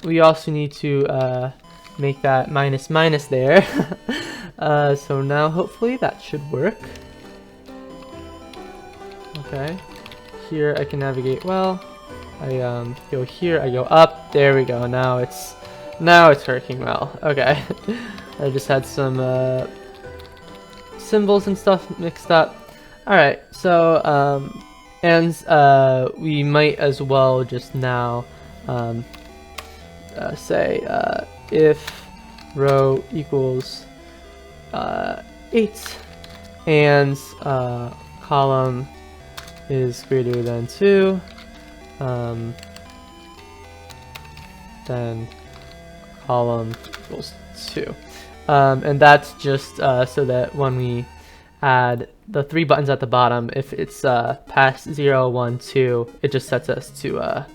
We also need to make that minus there. So now hopefully that should work. Okay. Here I can navigate well. I go here, I go up. There we go. Now it's working well. Okay. I just had some symbols and stuff mixed up. All right, so we might as well just now say if row equals 8 and column is greater than 2, then column equals 2. And that's just so that when we add the 3 buttons at the bottom, if it's past 0, 1, 2, it just sets us to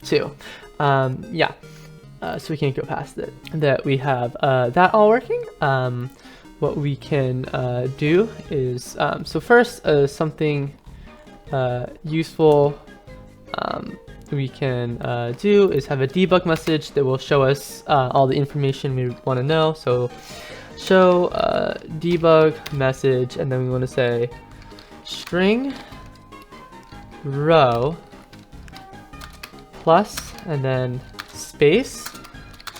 2. Yeah, so we can't go past it. That we have that all working. What we can do is, so first something useful we can do is have a debug message that will show us all the information we want to know. So show debug message, and then we want to say string row plus, and then space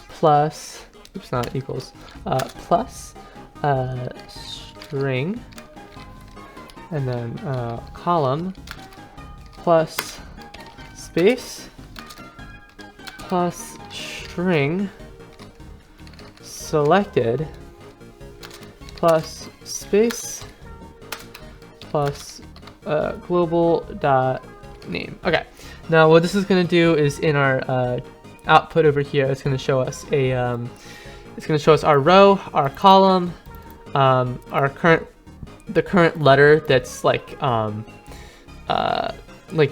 plus, oops, not equals, plus string, and then column plus space plus string selected plus space plus global dot name. Okay, now what this is going to do is in our output over here, it's going to show us a it's going to show us our row, our column, the current letter that's like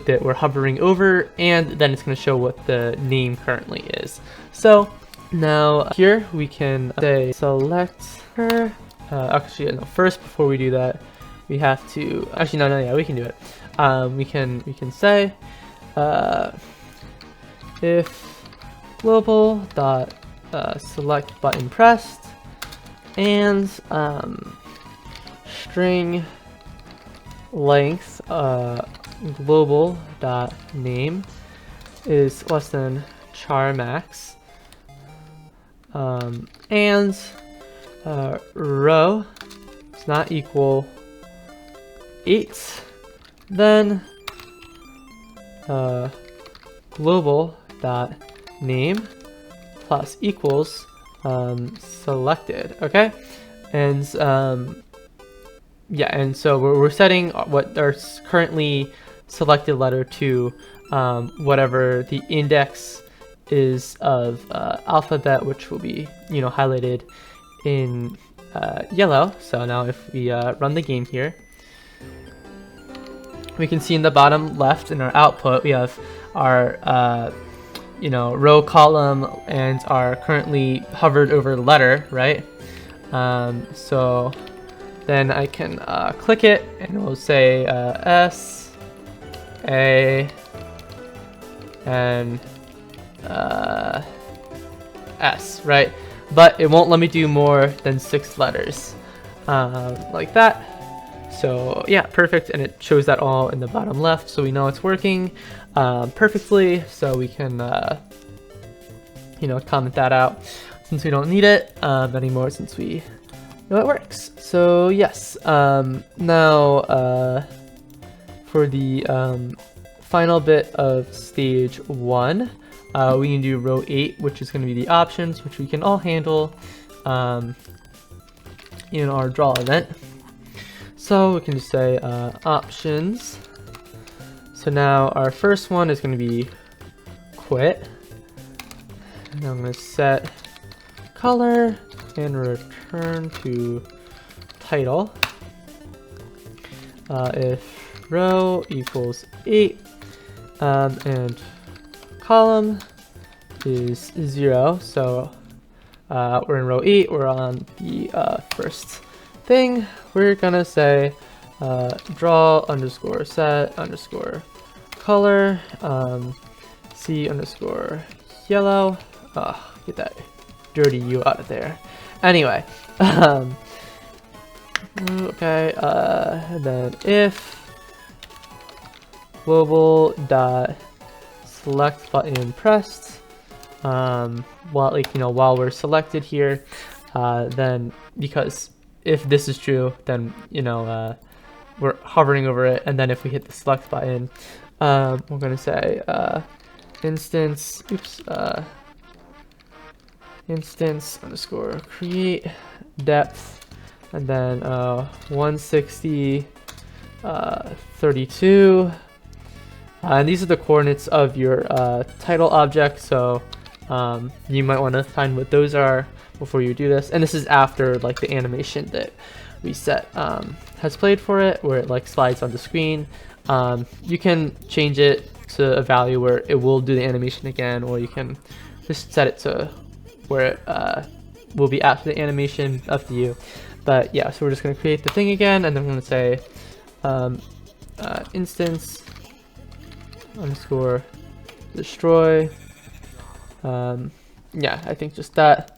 that we're hovering over, and then it's going to show what the name currently is. So now here we can say select her. Actually, no, first before we do that, we have to actually no, yeah, we can do it. We can say if global dot select button pressed and string length global dot name is less than char max, and row is not equal 8, then global dot name plus equals selected. Okay, and yeah, and so we're setting what our currently selected letter to whatever the index is of alphabet, which will be, you know, highlighted in yellow. So now if we run the game here, we can see in the bottom left in our output we have our you know, row, column, and our currently hovered over letter, right? So then I can click it and we'll say S, A, and S, right? But it won't let me do more than 6 letters, like that. So yeah, perfect, and it shows that all in the bottom left, so we know it's working perfectly. So we can, you know, comment that out since we don't need it anymore, since we know it works. So yes, now for the final bit of stage 1, we can do row 8, which is going to be the options, which we can all handle in our draw event. So we can just say options. So now our first one is going to be quit. And I'm going to set color and return to title. If row equals 8 and column is 0, so we're in row 8, we're on the first thing. We're gonna say draw underscore set underscore color C underscore yellow. Get that dirty U out of there. Anyway, okay, and then if global dot select button pressed, while, like, you know, while we're selected here, then because if this is true, then we're hovering over it, and then if we hit the select button, we're going to say instance underscore create depth, and then 160 32, and these are the coordinates of your title object, so you might want to find what those are before you do this. And this is after like the animation that we set has played for it, where it like slides on the screen. You can change it to a value where it will do the animation again, or you can just set it to where it will be after the animation, up to you. But yeah, so we're just going to create the thing again, and then we're going to say instance underscore destroy. Yeah, I think just that.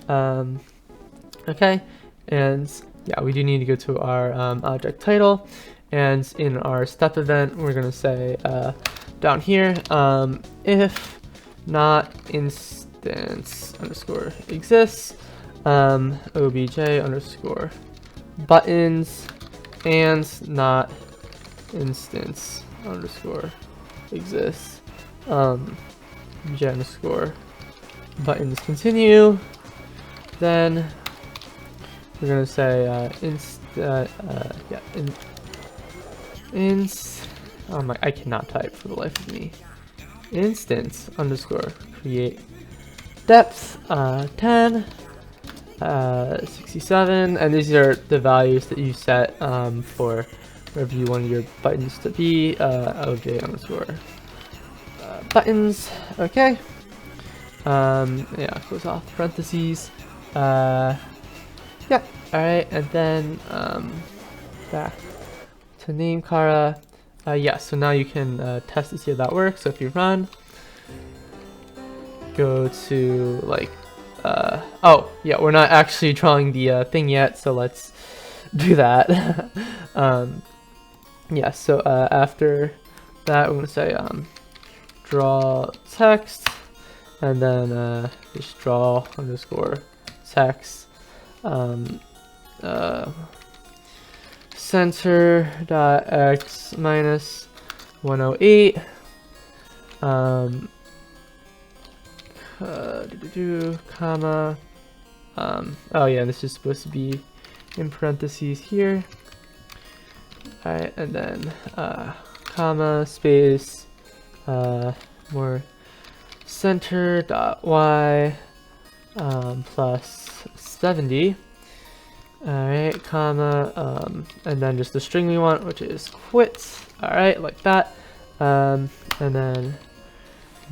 Okay, and yeah, we do need to go to our object title, and in our step event, we're going to say down here, if not instance underscore exists, obj underscore buttons, and not instance underscore exists, obj underscore buttons continue. Then we're gonna say I cannot type for the life of me. Instance underscore create depth 10 67, and these are the values that you set for wherever you want your buttons to be. OJ underscore buttons. Okay. Yeah, close off parentheses. Yeah. All right, and then back to name Kara. Yeah. So now you can test to see if that works. So if you run, go to like. Oh yeah, we're not actually drawing the thing yet, so let's do that. Yeah, so after that, we're gonna say draw text, and then just draw underscore text, center dot x minus 108, comma, oh yeah, this is supposed to be in parentheses here. Alright, and then comma space more center dot y plus 70. Alright, comma, and then just the string we want, which is quit. Alright, like that. And then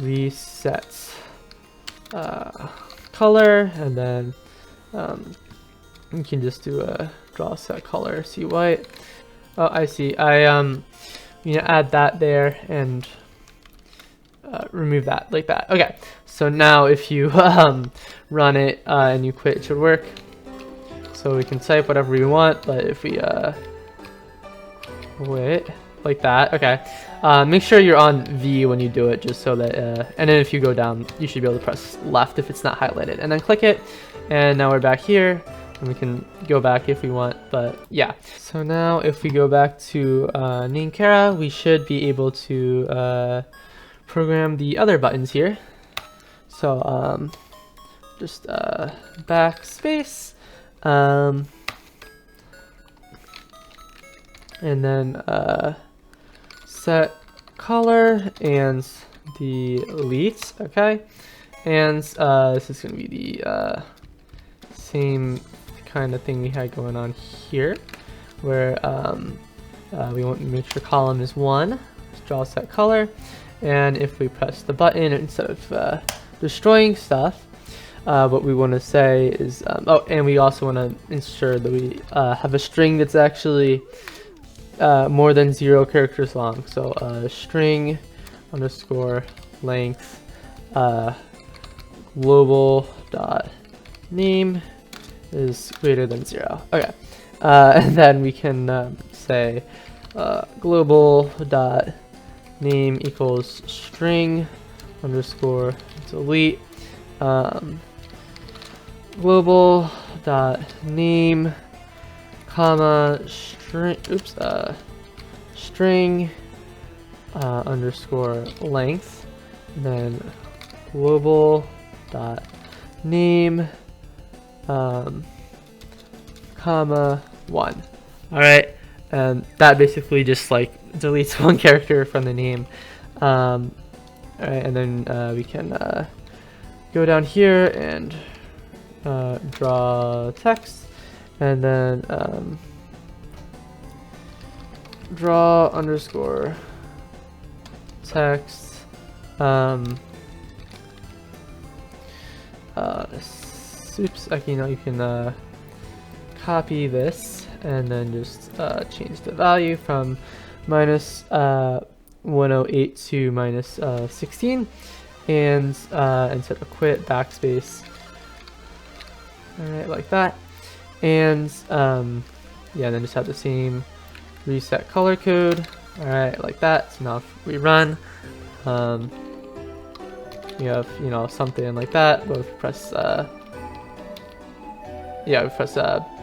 reset color, and then you can just do a draw set color, see white. Oh, I see. Add that there and remove that like that. Okay, so now if you run it and you quit, it should work. So we can type whatever we want, but if we quit like that, okay. Make sure you're on V when you do it, just so that, and then if you go down, you should be able to press left if it's not highlighted, and then click it, and now we're back here, and we can go back if we want, but yeah. So now if we go back to name Kara, we should be able to program the other buttons here. So just backspace, and then set color and the elite. Okay, and this is going to be the same kind of thing we had going on here, where we want to make sure column is 1. Let's draw set color, and if we press the button instead of destroying stuff, what we want to say is oh, and we also want to ensure that we have a string that's actually more than 0 characters long. So string underscore length global dot name is greater than 0. Okay, and then we can say global dot name equals string underscore delete global dot name comma string, string underscore length, then global dot name comma 1. All right, and that basically just like deletes one character from the name. All right, and then we can go down here and draw text, and then draw underscore text oops, you know, you can copy this and then just change the value from minus 108 to minus 16, and instead of quit, backspace. All right, like that, and yeah, then just have the same reset color code. All right, like that. So now if we run, you have, you know, something like that. But if we press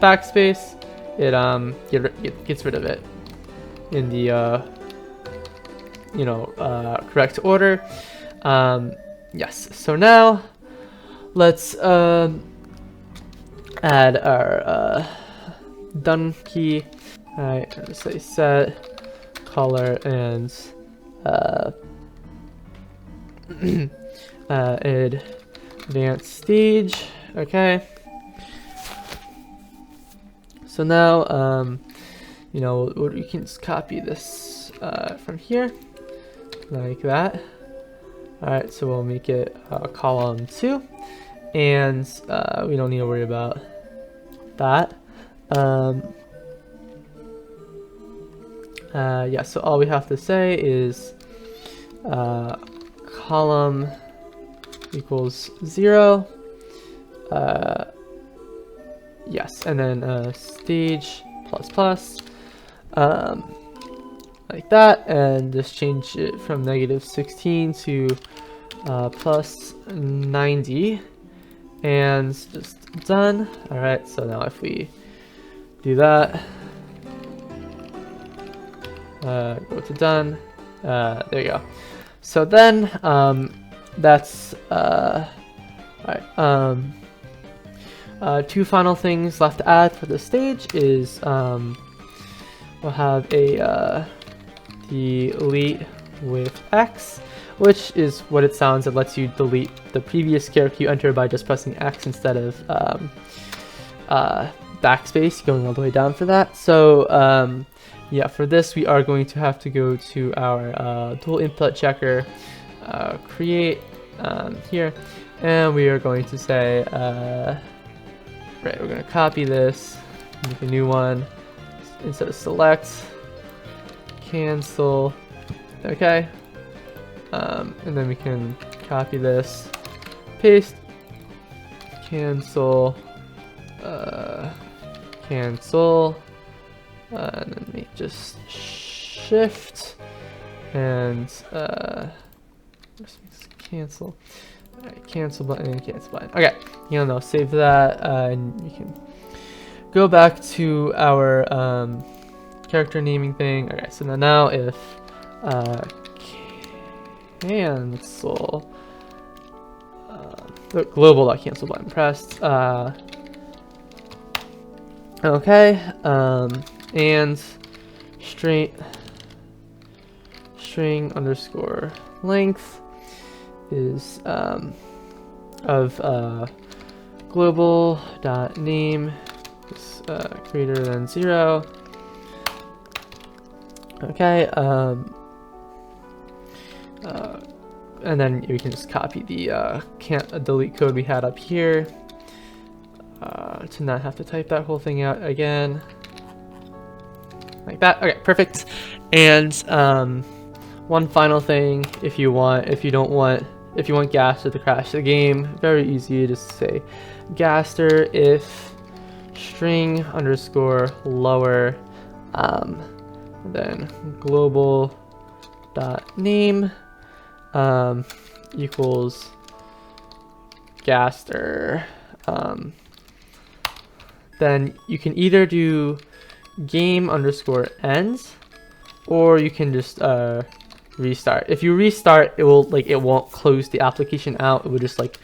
backspace, it gets rid of it in the you know, correct order. Yes. So now let's add our done key. All right, I'm gonna say set color and advanced stage. Okay. So now, you know, we can just copy this from here, like that. All right, so we'll make it column 2, and we don't need to worry about that. Yeah, so all we have to say is column equals 0. Yes, and then stage plus plus, like that, and just change it from -16 to plus 90, and just done. All right, so now if we do that, go to done, there you go. So then that's all right. Two final things left to add for this stage is we'll have a delete with X, which is what it sounds. It lets you delete the previous character you entered by just pressing X instead of backspace, going all the way down for that. So yeah, for this we are going to have to go to our dual input checker, create here, and we are going to say right, we're going to copy this, make a new one, instead of select, cancel, okay, and then we can copy this, paste, cancel, cancel, and then make just shift, and cancel. Alright, cancel button and cancel button. Okay, you know, save that, and you can go back to our character naming thing. Okay, so now if cancel, the global.cancel button pressed. Okay, and string underscore length is of global dot name is greater than 0. Okay, and then we can just copy the delete code we had up here to not have to type that whole thing out again, like that. Okay, perfect. And one final thing, if you want Gaster to crash the game, very easy. Just say Gaster if string underscore lower, then global dot name equals Gaster. Then you can either do game underscore ends, or you can just restart. If you restart, it won't close the application out. It will just like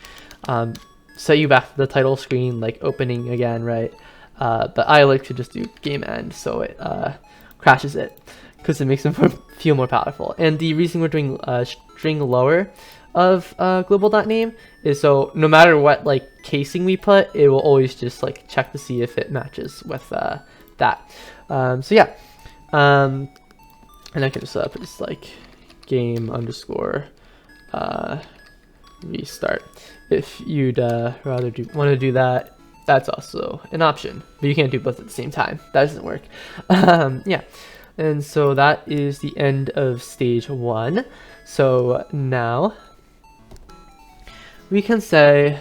set you back to the title screen, like opening again, right? But I like to just do game end, so it crashes it because it makes them feel more powerful. And the reason we're doing string lower of global.name is so no matter what like casing we put, it will always just like check to see if it matches with that. So yeah, and I can just put this like game underscore restart. If you'd rather want to do that, that's also an option, but you can't do both at the same time. That doesn't work. Yeah, and so that is the end of stage 1. So now we can say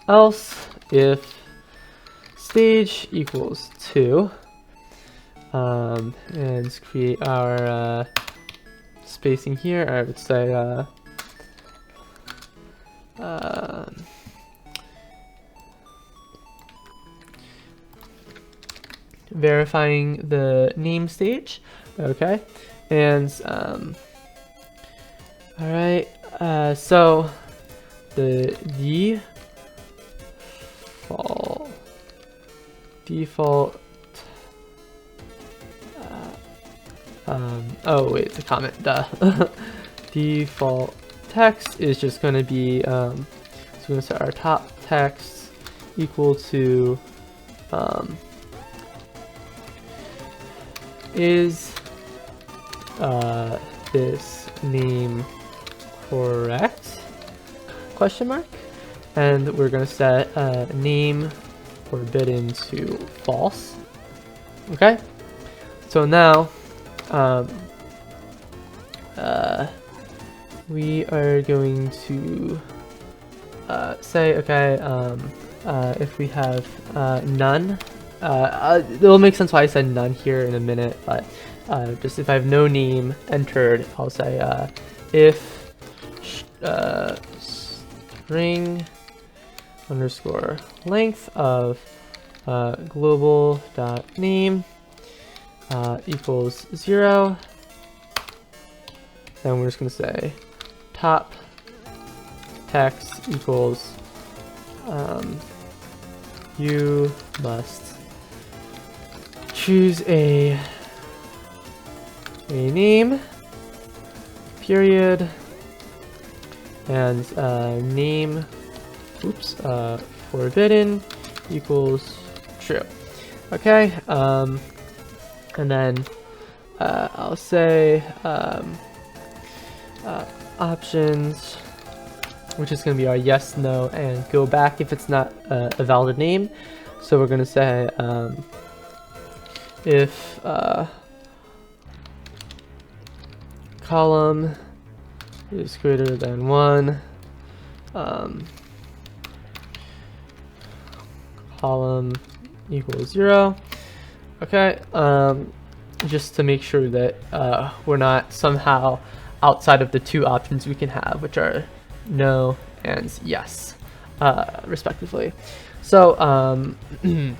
else if stage equals 2, and create our spacing here. I would say verifying the name stage. Okay, and all right, so the default oh wait, it's a comment, duh. Default text is just going to be so we're going to set our top text equal to is this name correct? Question mark. And we're going to set name forbidden to false. Okay, so now we are going to say, okay, if we have none, it'll make sense why I said none here in a minute, but just if I have no name entered, I'll say if string underscore length of global.name equals 0, then we're just going to say top text equals you must choose a name, period, and name forbidden equals true. Okay, and then I'll say options, which is going to be our yes, no, and go back if it's not a valid name. So we're going to say if column is greater than 1, column equals 0. Okay, just to make sure that we're not somehow outside of the two options we can have, which are no and yes, respectively. So we're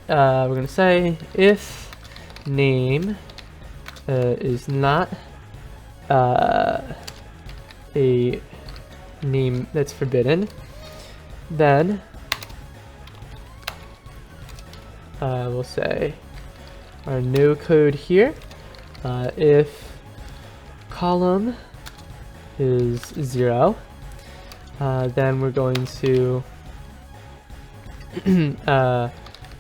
going to say if name is not a name that's forbidden, then we'll say our no code here. If column is 0, then we're going to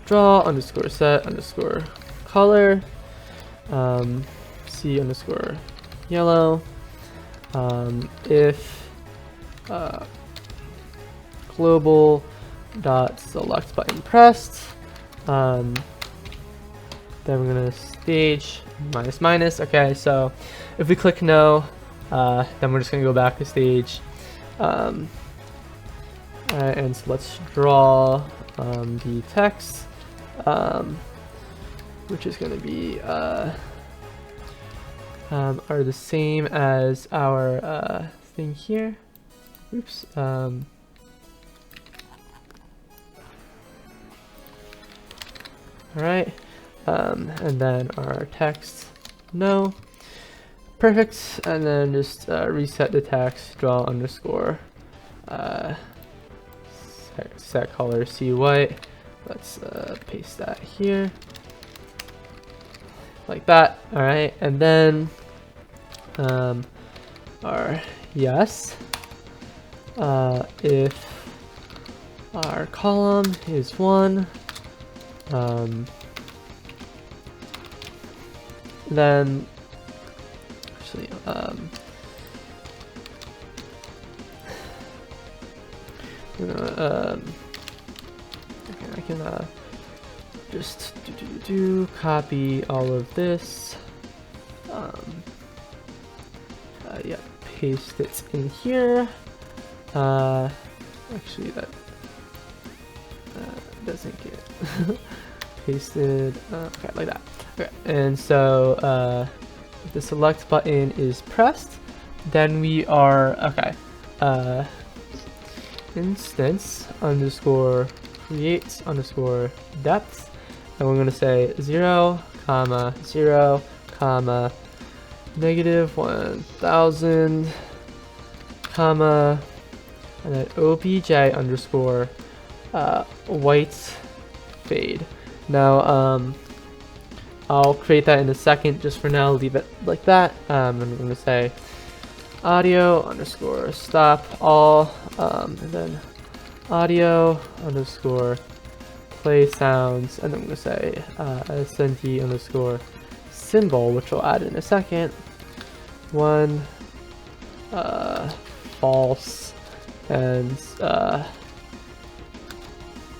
draw underscore set underscore color C underscore yellow. If global dot select button pressed, then we're gonna stage minus minus. Okay, so if we click no, then we're just gonna go back to stage. And so let's draw the text, which is gonna be are the same as our thing here. Oops. All right, and then our text, no. Perfect, and then just reset the text, draw underscore, set color C white. Let's paste that here, like that. All right, and then our yes, if our column is 1, then actually I can just copy all of this, yeah, paste it in here. Actually that doesn't get pasted. Okay, like that. Okay, and so if the select button is pressed, then we are okay. Instance underscore create underscore depth, and we're going to say 0, 0, negative 1000, comma, and then obj underscore white fade. Now I'll create that in a second. Just for now, leave it like that. I'm going to say audio underscore stop all, and then audio underscore play sounds, and then I'm going to say snd underscore symbol, which we'll add in a second. 1 false, and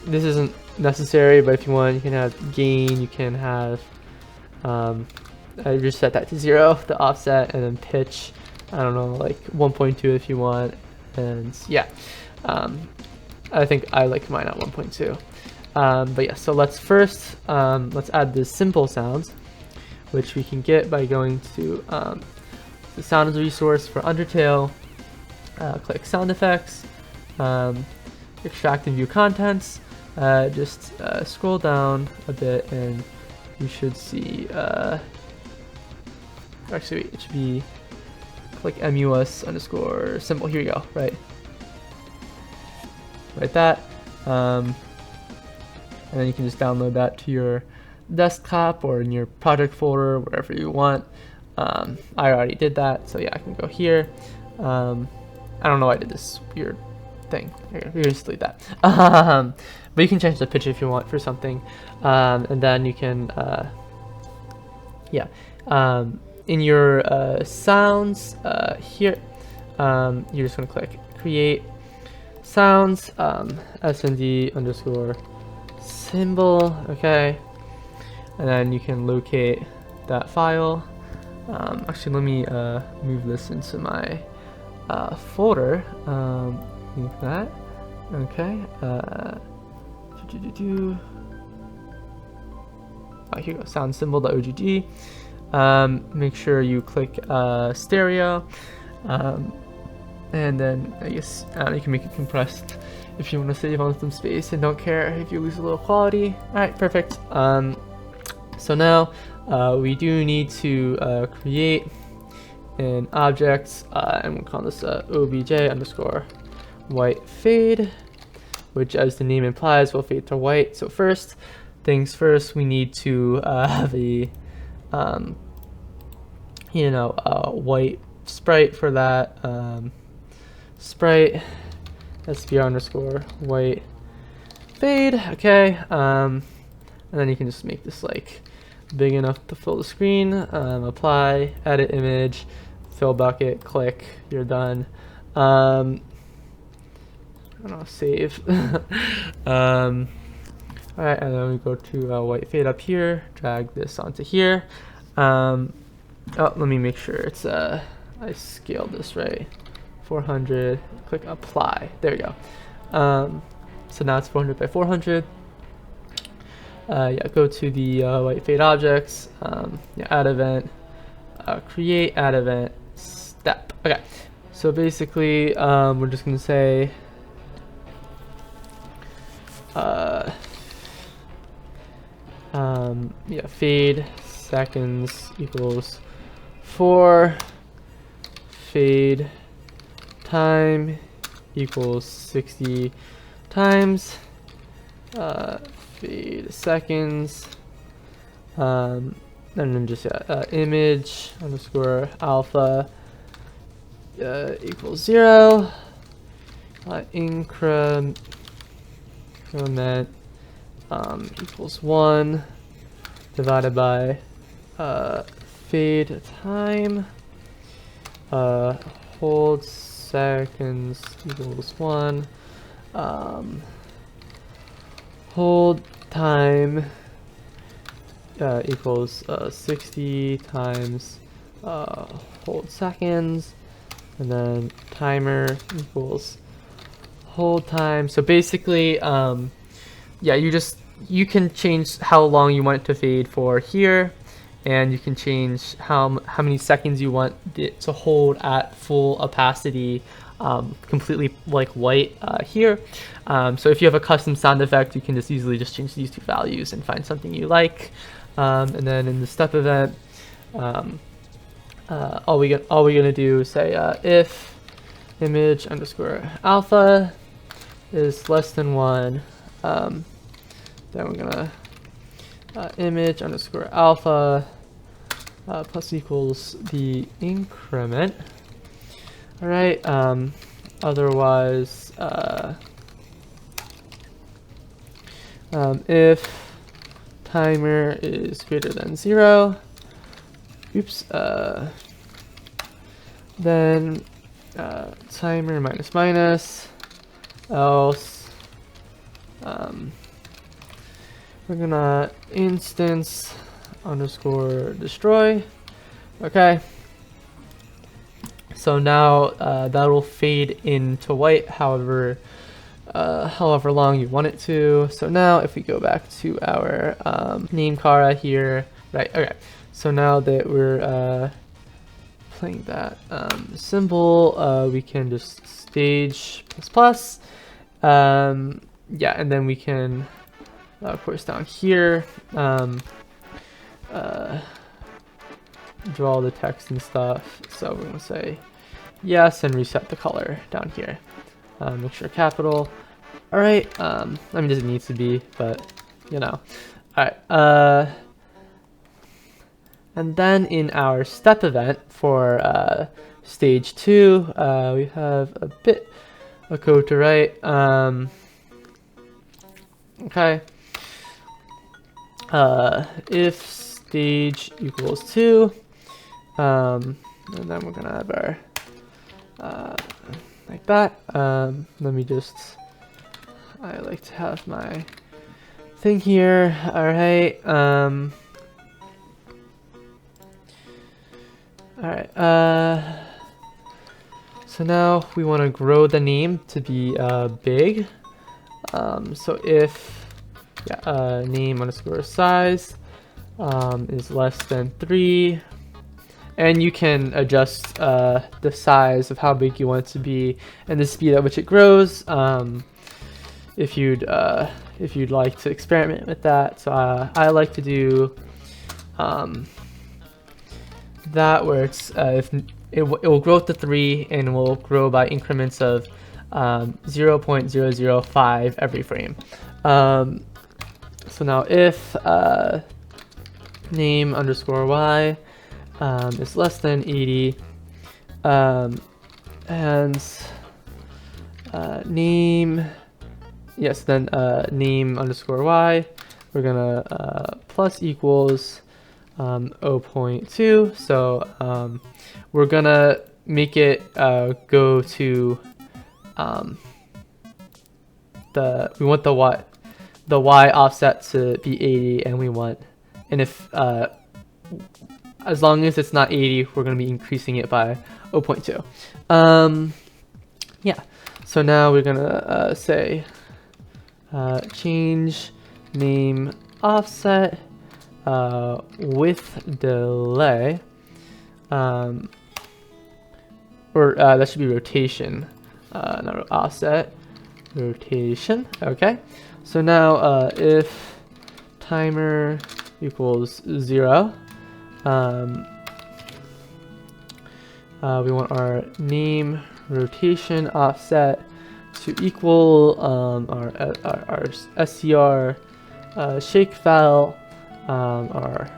this isn't necessary, but if you want, you can have gain, you can have I just set that to 0, the offset, and then pitch, I don't know, like 1.2 if you want. And yeah, I think I like mine at 1.2. But yeah, so let's first let's add the simple sounds, which we can get by going to the sounds resource for Undertale, click sound effects, extract and view contents, just scroll down a bit and you should see, actually it should be click mus underscore symbol, here you go, right that, and then you can just download that to your desktop or in your project folder, wherever you want. I already did that, so yeah, I can go here. I don't know why I did this weird thing. Here, you just delete that. But you can change the pitch if you want for something, and then you can, yeah, in your sounds here, you're just gonna click create sounds, snd underscore symbol, okay, and then you can locate that file. Actually, let me move this into my folder. Move that. Okay. Here you go. Sound symbol.ogg. Make sure you click stereo, and then I guess you can make it compressed if you want to save on some space and don't care if you lose a little quality. All right, perfect. So now we do need to create an object, and we'll call this obj underscore white fade, which, as the name implies, will fade to white. So first things first, we need to have a white sprite for that. Sprite SVR underscore white fade, okay, and then you can just make this like big enough to fill the screen. Apply, edit image, fill bucket, click, you're done. I don't know, save. Alright, and then we go to white fade up here, drag this onto here. Oh, let me make sure it's I scaled this right. 400, click apply, there you go. So now it's 400 by 400. Yeah, go to the white fade objects, yeah, add event, create add event step. Okay, so basically we're just gonna say Yeah, fade seconds equals 4, fade time equals 60 times, fade seconds, and then just image underscore alpha equals 0, increment equals 1 divided by fade time, hold seconds equals 1, hold time equals 60 times hold seconds, and then timer equals hold time. So basically, yeah, you can change how long you want it to fade for here, and you can change how many seconds you want it to hold at full opacity, completely like white here. So if you have a custom sound effect, you can just easily just change these two values and find something you like. And then in the step event, all we're gonna do is say if image underscore alpha is less than 1, then we're gonna image underscore alpha plus equals the increment. All right. Otherwise, if timer is greater than 0, oops, then timer minus minus, else we're gonna instance underscore destroy. Okay, so now that'll fade into white however long you want it to. So now if we go back to our name Kara here, right? Okay, so now that we're playing that symbol, we can just stage plus. Yeah, and then we can of course down here draw the text and stuff. So we're gonna say yes and reset the color down here. Make sure capital. All right. I mean, it doesn't need to be, but you know. All right. And then in our step event for stage 2, we have a bit of code to write. Okay. If stage equals 2, and then we're gonna have our like that. Let me just, I like to have my thing here. All right. All right. So now we want to grow the name to be big. So if name underscore size is less than 3, and you can adjust the size of how big you want it to be and the speed at which it grows, if you'd like to experiment with that. So I like to do that where it's if it will grow to 3 and will grow by increments of 0.005 every frame. So now if name underscore y is less than 80, and name, yes, then name underscore y, we're gonna plus equals 0.2. So we're gonna make it go to we want the y offset to be 80, and we want, and if as long as it's not 80, we're going to be increasing it by 0.2. Yeah, so now we're going to say change name offset with delay, or that should be rotation, not offset, rotation. Okay, so now if timer equals 0. We want our name rotation offset to equal our SCR shake file, our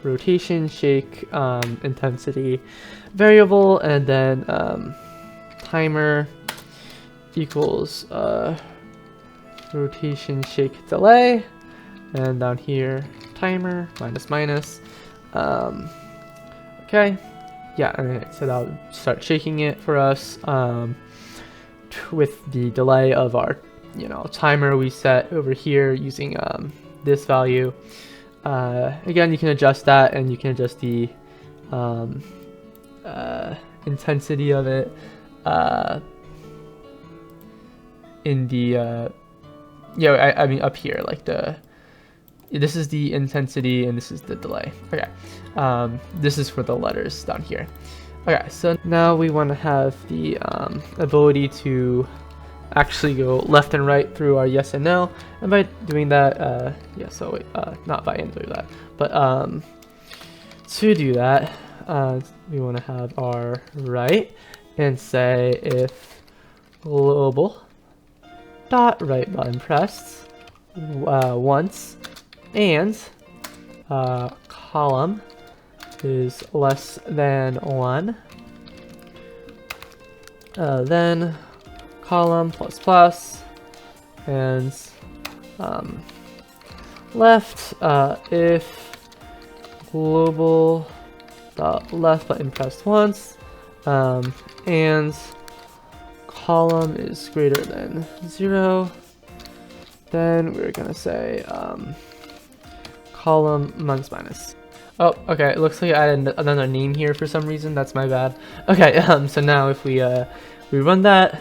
rotation shake intensity variable, and then timer equals rotation shake delay, and down here timer minus minus. Okay, yeah, and so that'll start shaking it for us with the delay of our timer we set over here using this value. Again, you can adjust that, and you can adjust the intensity of it in the I mean up here, like this is the intensity and this is the delay. Okay, this is for the letters down here. Okay, so now we want to have the ability to actually go left and right through our yes and no, and by doing that, not by doing that, but to do that, we want to have our right and say if global dot right button pressed once and column is less than 1, then column plus plus, and left if global dot left button pressed once, and column is greater than 0, then we're gonna say column minus minus. Oh, okay, it looks like I added another name here for some reason. That's my bad. Okay, so now if we run that,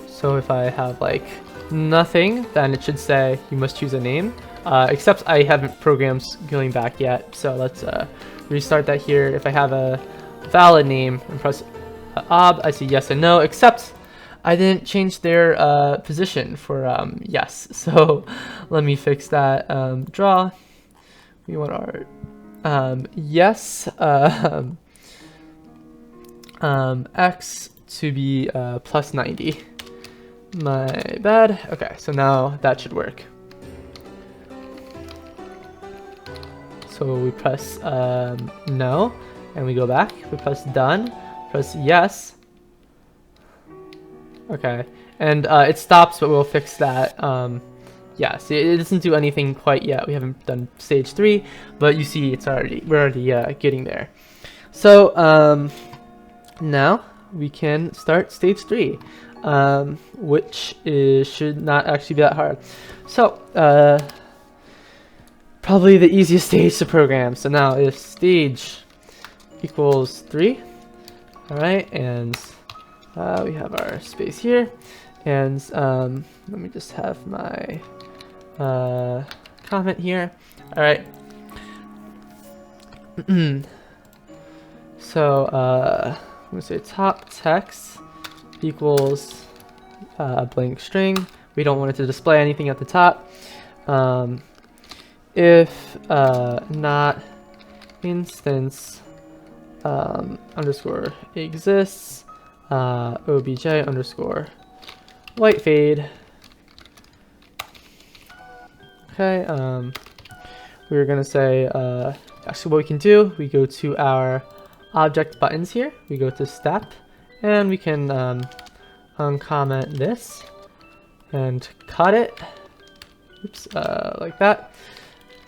so if I have like nothing, then it should say you must choose a name, except I haven't programmed going back yet, so let's restart that here. If I have a valid name and press ob, I see yes and no, except I didn't change their position for yes, so let me fix that. Draw, we want our yes x to be plus 90. My bad. Okay, so now that should work. So we press no, and we go back. We press done, press yes. Okay, and it stops, but we'll fix that. Yeah, see, it doesn't do anything quite yet. We haven't done stage 3, but you see we're already getting there. So now we can start stage 3, which should not actually be that hard. So probably the easiest stage to program. So now if stage equals 3, all right, and we have our space here, and let me just have my comment here. All right. So I'm gonna say top text equals a blank string. We don't want it to display anything at the top. If not instance underscore exists, obj underscore white fade. Okay, we're gonna say actually what we can do, we go to our object buttons here, we go to step, and we can uncomment this and cut it. Oops, like that.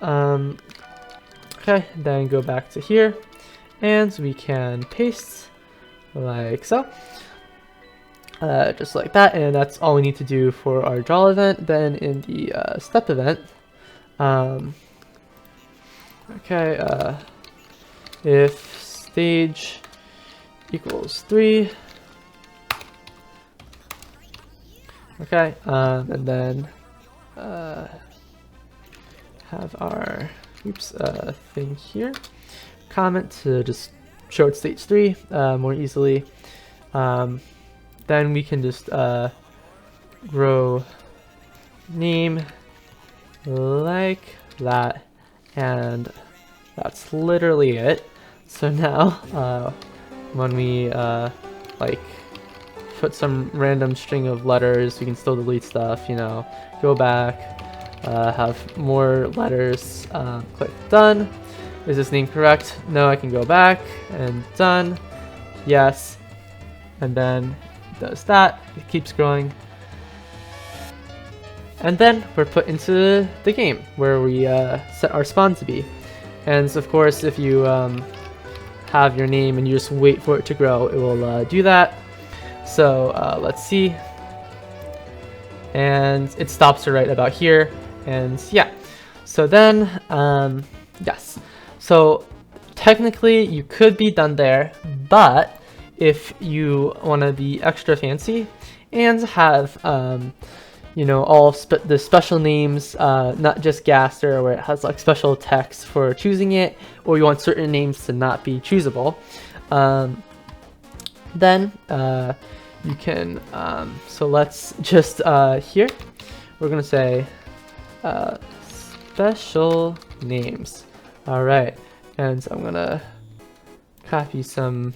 Okay, then go back to here, and we can paste like so. Just like that, and that's all we need to do for our draw event. Then in the step event, okay, if stage equals 3, okay, and then have our thing here, comment to just show it stage 3 more easily. Then we can just grow name like that, and that's literally it. So now when we like put some random string of letters, we can still delete stuff, you know, go back, have more letters, click done. Is this name correct? No, I can go back and done. Yes, and then it does that. It keeps growing. And then we're put into the game where we set our spawn to be. And of course, if you have your name and you just wait for it to grow, it will do that. So let's see. And it stops right about here. And yeah, so then, yes. So technically you could be done there, but if you want to be extra fancy and have you know, all the special names, not just Gaster, where it has like special text for choosing it, or you want certain names to not be choosable, then you can, so let's just, here, we're gonna say special names. All right, and so I'm gonna copy some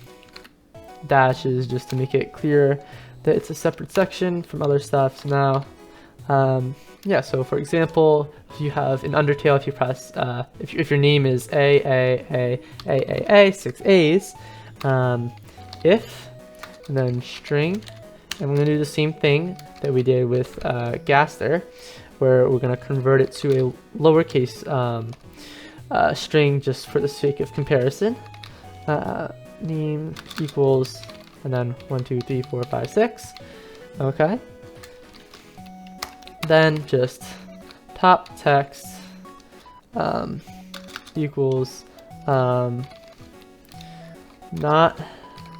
dashes just to make it clear that it's a separate section from other stuff. So now, yeah, so for example, if you have in Undertale, if you press, if your name is A, 6 A's, if, and then string, and we're going to do the same thing that we did with Gaster, where we're going to convert it to a lowercase string just for the sake of comparison. Name equals, and then 1, 2, 3, 4, 5, 6. Okay. Then just top text equals not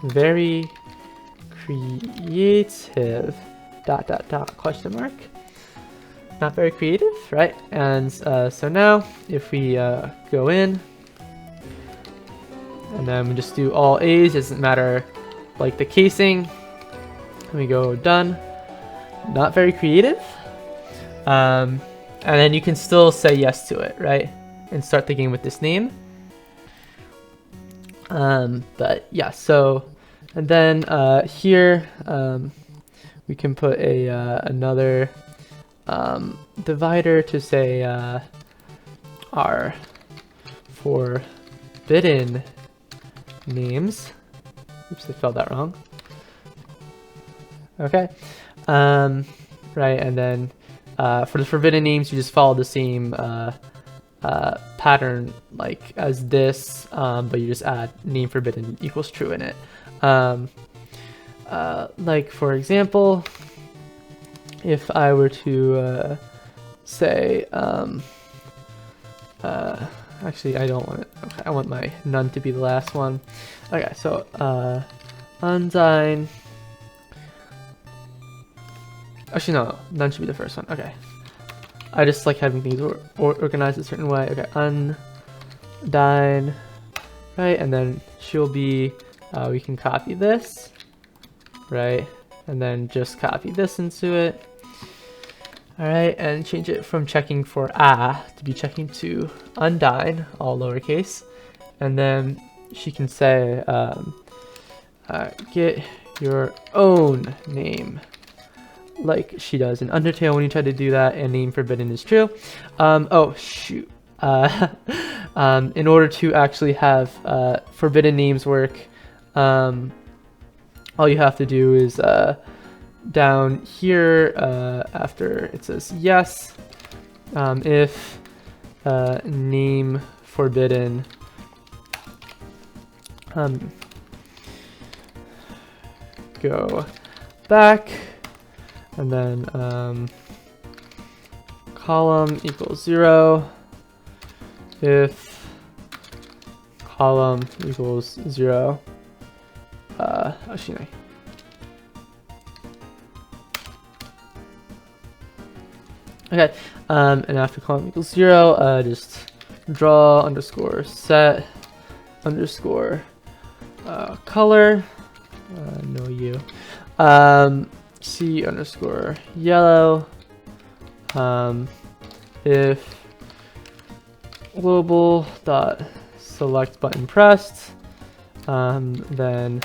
very creative question mark. Not very creative, right? And so now if we go in and then we just do all A's, doesn't matter like the casing, and we go done. Not very creative. And then you can still say yes to it, right? And start the game with this name. But yeah, so, and then here we can put a another divider to say our forbidden names. Oops, I spelled that wrong. Okay. Right, and then for the forbidden names, you just follow the same pattern like as this, but you just add name forbidden equals true in it. Like for example, if I were to say, actually I don't want it. Okay, I want my none to be the last one. Okay, so Undine. Actually, no, none should be the first one. Okay. I just like having things organized a certain way. Okay, Undine. Right, and then she'll be, we can copy this. Right, and then just copy this into it. Alright, and change it from checking for to be checking to Undine, all lowercase. And then she can say, get your own name. Like she does in Undertale when you try to do that, and name forbidden is true. Oh shoot. In order to actually have forbidden names work, all you have to do is down here after it says yes, if name forbidden go back. And then column equals 0 if column equals 0. Actually, okay. And after column equals 0, just draw underscore set underscore color. No you. C underscore yellow, if global dot select button pressed, then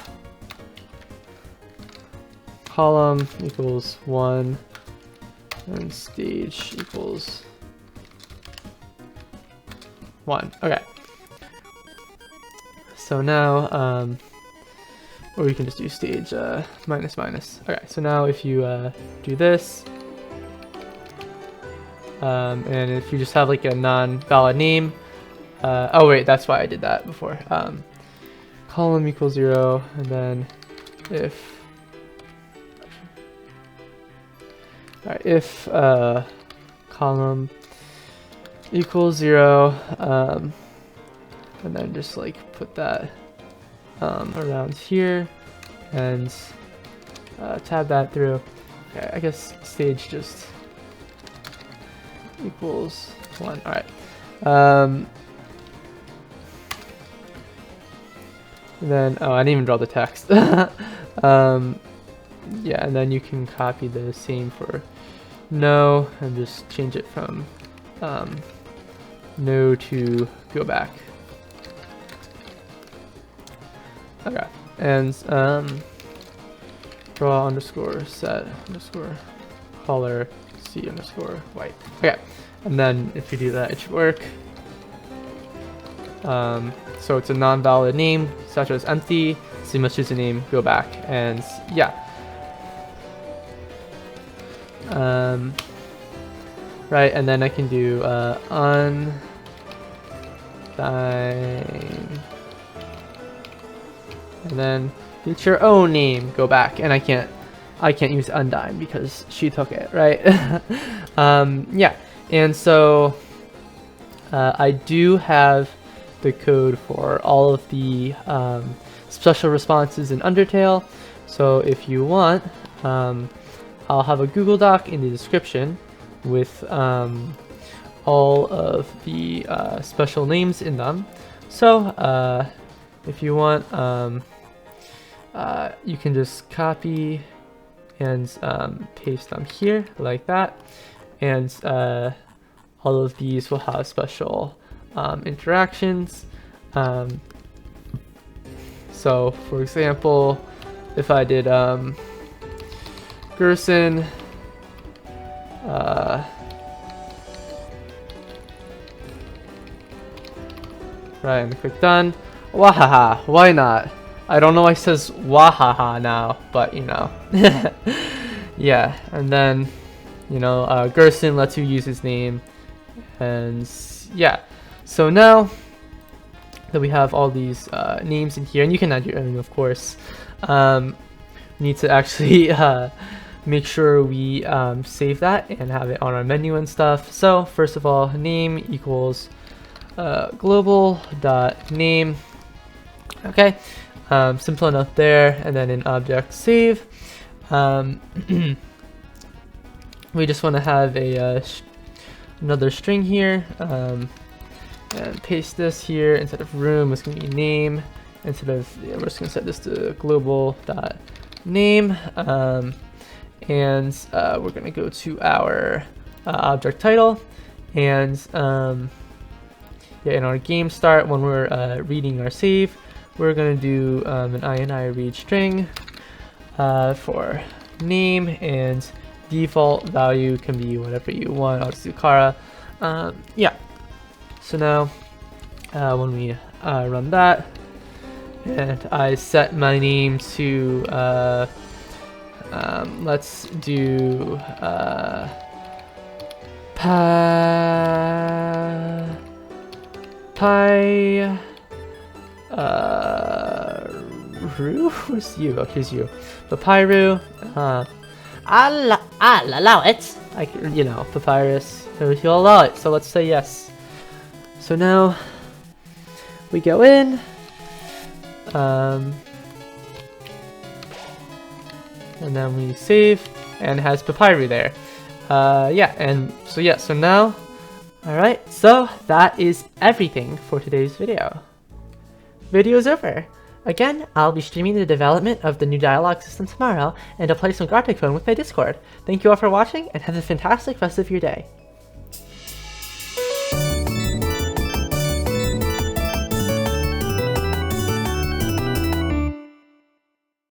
column equals 1 and stage equals 1. Okay. So now, or you can just do stage minus minus. Okay, so now if you do this, and if you just have like a non-valid name, oh wait, that's why I did that before. Column equals 0, and then if column equals 0, and then just like put that around here and tab that through. Okay, I guess stage just equals 1. All right. And then, oh, I didn't even draw the text. Yeah, and then you can copy the same for no and just change it from no to go back. Okay, and draw underscore set underscore color C underscore white. Okay, and then if you do that, it should work. So it's a non-valid name such as empty, so you must choose a name, go back, and yeah. Right, and then I can do undyne, and then get your own name, go back, and I can't use undyne because she took it, right? Yeah, and so I do have the code for all of the special responses in Undertale, so if you want, I'll have a Google Doc in the description with all of the special names in them. So if you want, you can just copy and paste them here like that, and all of these will have special interactions. So for example, if I did Gerson right, and click done. Wahaha, why not? I don't know why it says wahaha now, but you know. Yeah, and then you know, Gerson lets you use his name, and yeah. So now that we have all these names in here, and you can add your own, of course, we need to actually make sure we save that and have it on our menu and stuff. So first of all, name equals global dot name. Okay, simple enough there. And then in object save, we just want to have a another string here, and paste this here. Instead of room, it's going to be name. Instead of, yeah, we're just going to set this to global dot name, and we're going to go to our object title, and yeah, in our game start, when we're reading our save, we're going to do an ini read string for name, and default value can be whatever you want. I'll just do Kara. Yeah, so now when we run that, and I set my name to let's do where's you? Oh, here's you. Papyru. I'll allow it. You know, Papyrus. He'll allow it, so let's say yes. So now we go in. And then we save, and it has Papyru there. Yeah, and so yeah, so now, alright, so that is everything for today's video. Video's over. Again, I'll be streaming the development of the new dialogue system tomorrow, and I'll play some Gartic Phone with my Discord. Thank you all for watching, and have a fantastic rest of your day.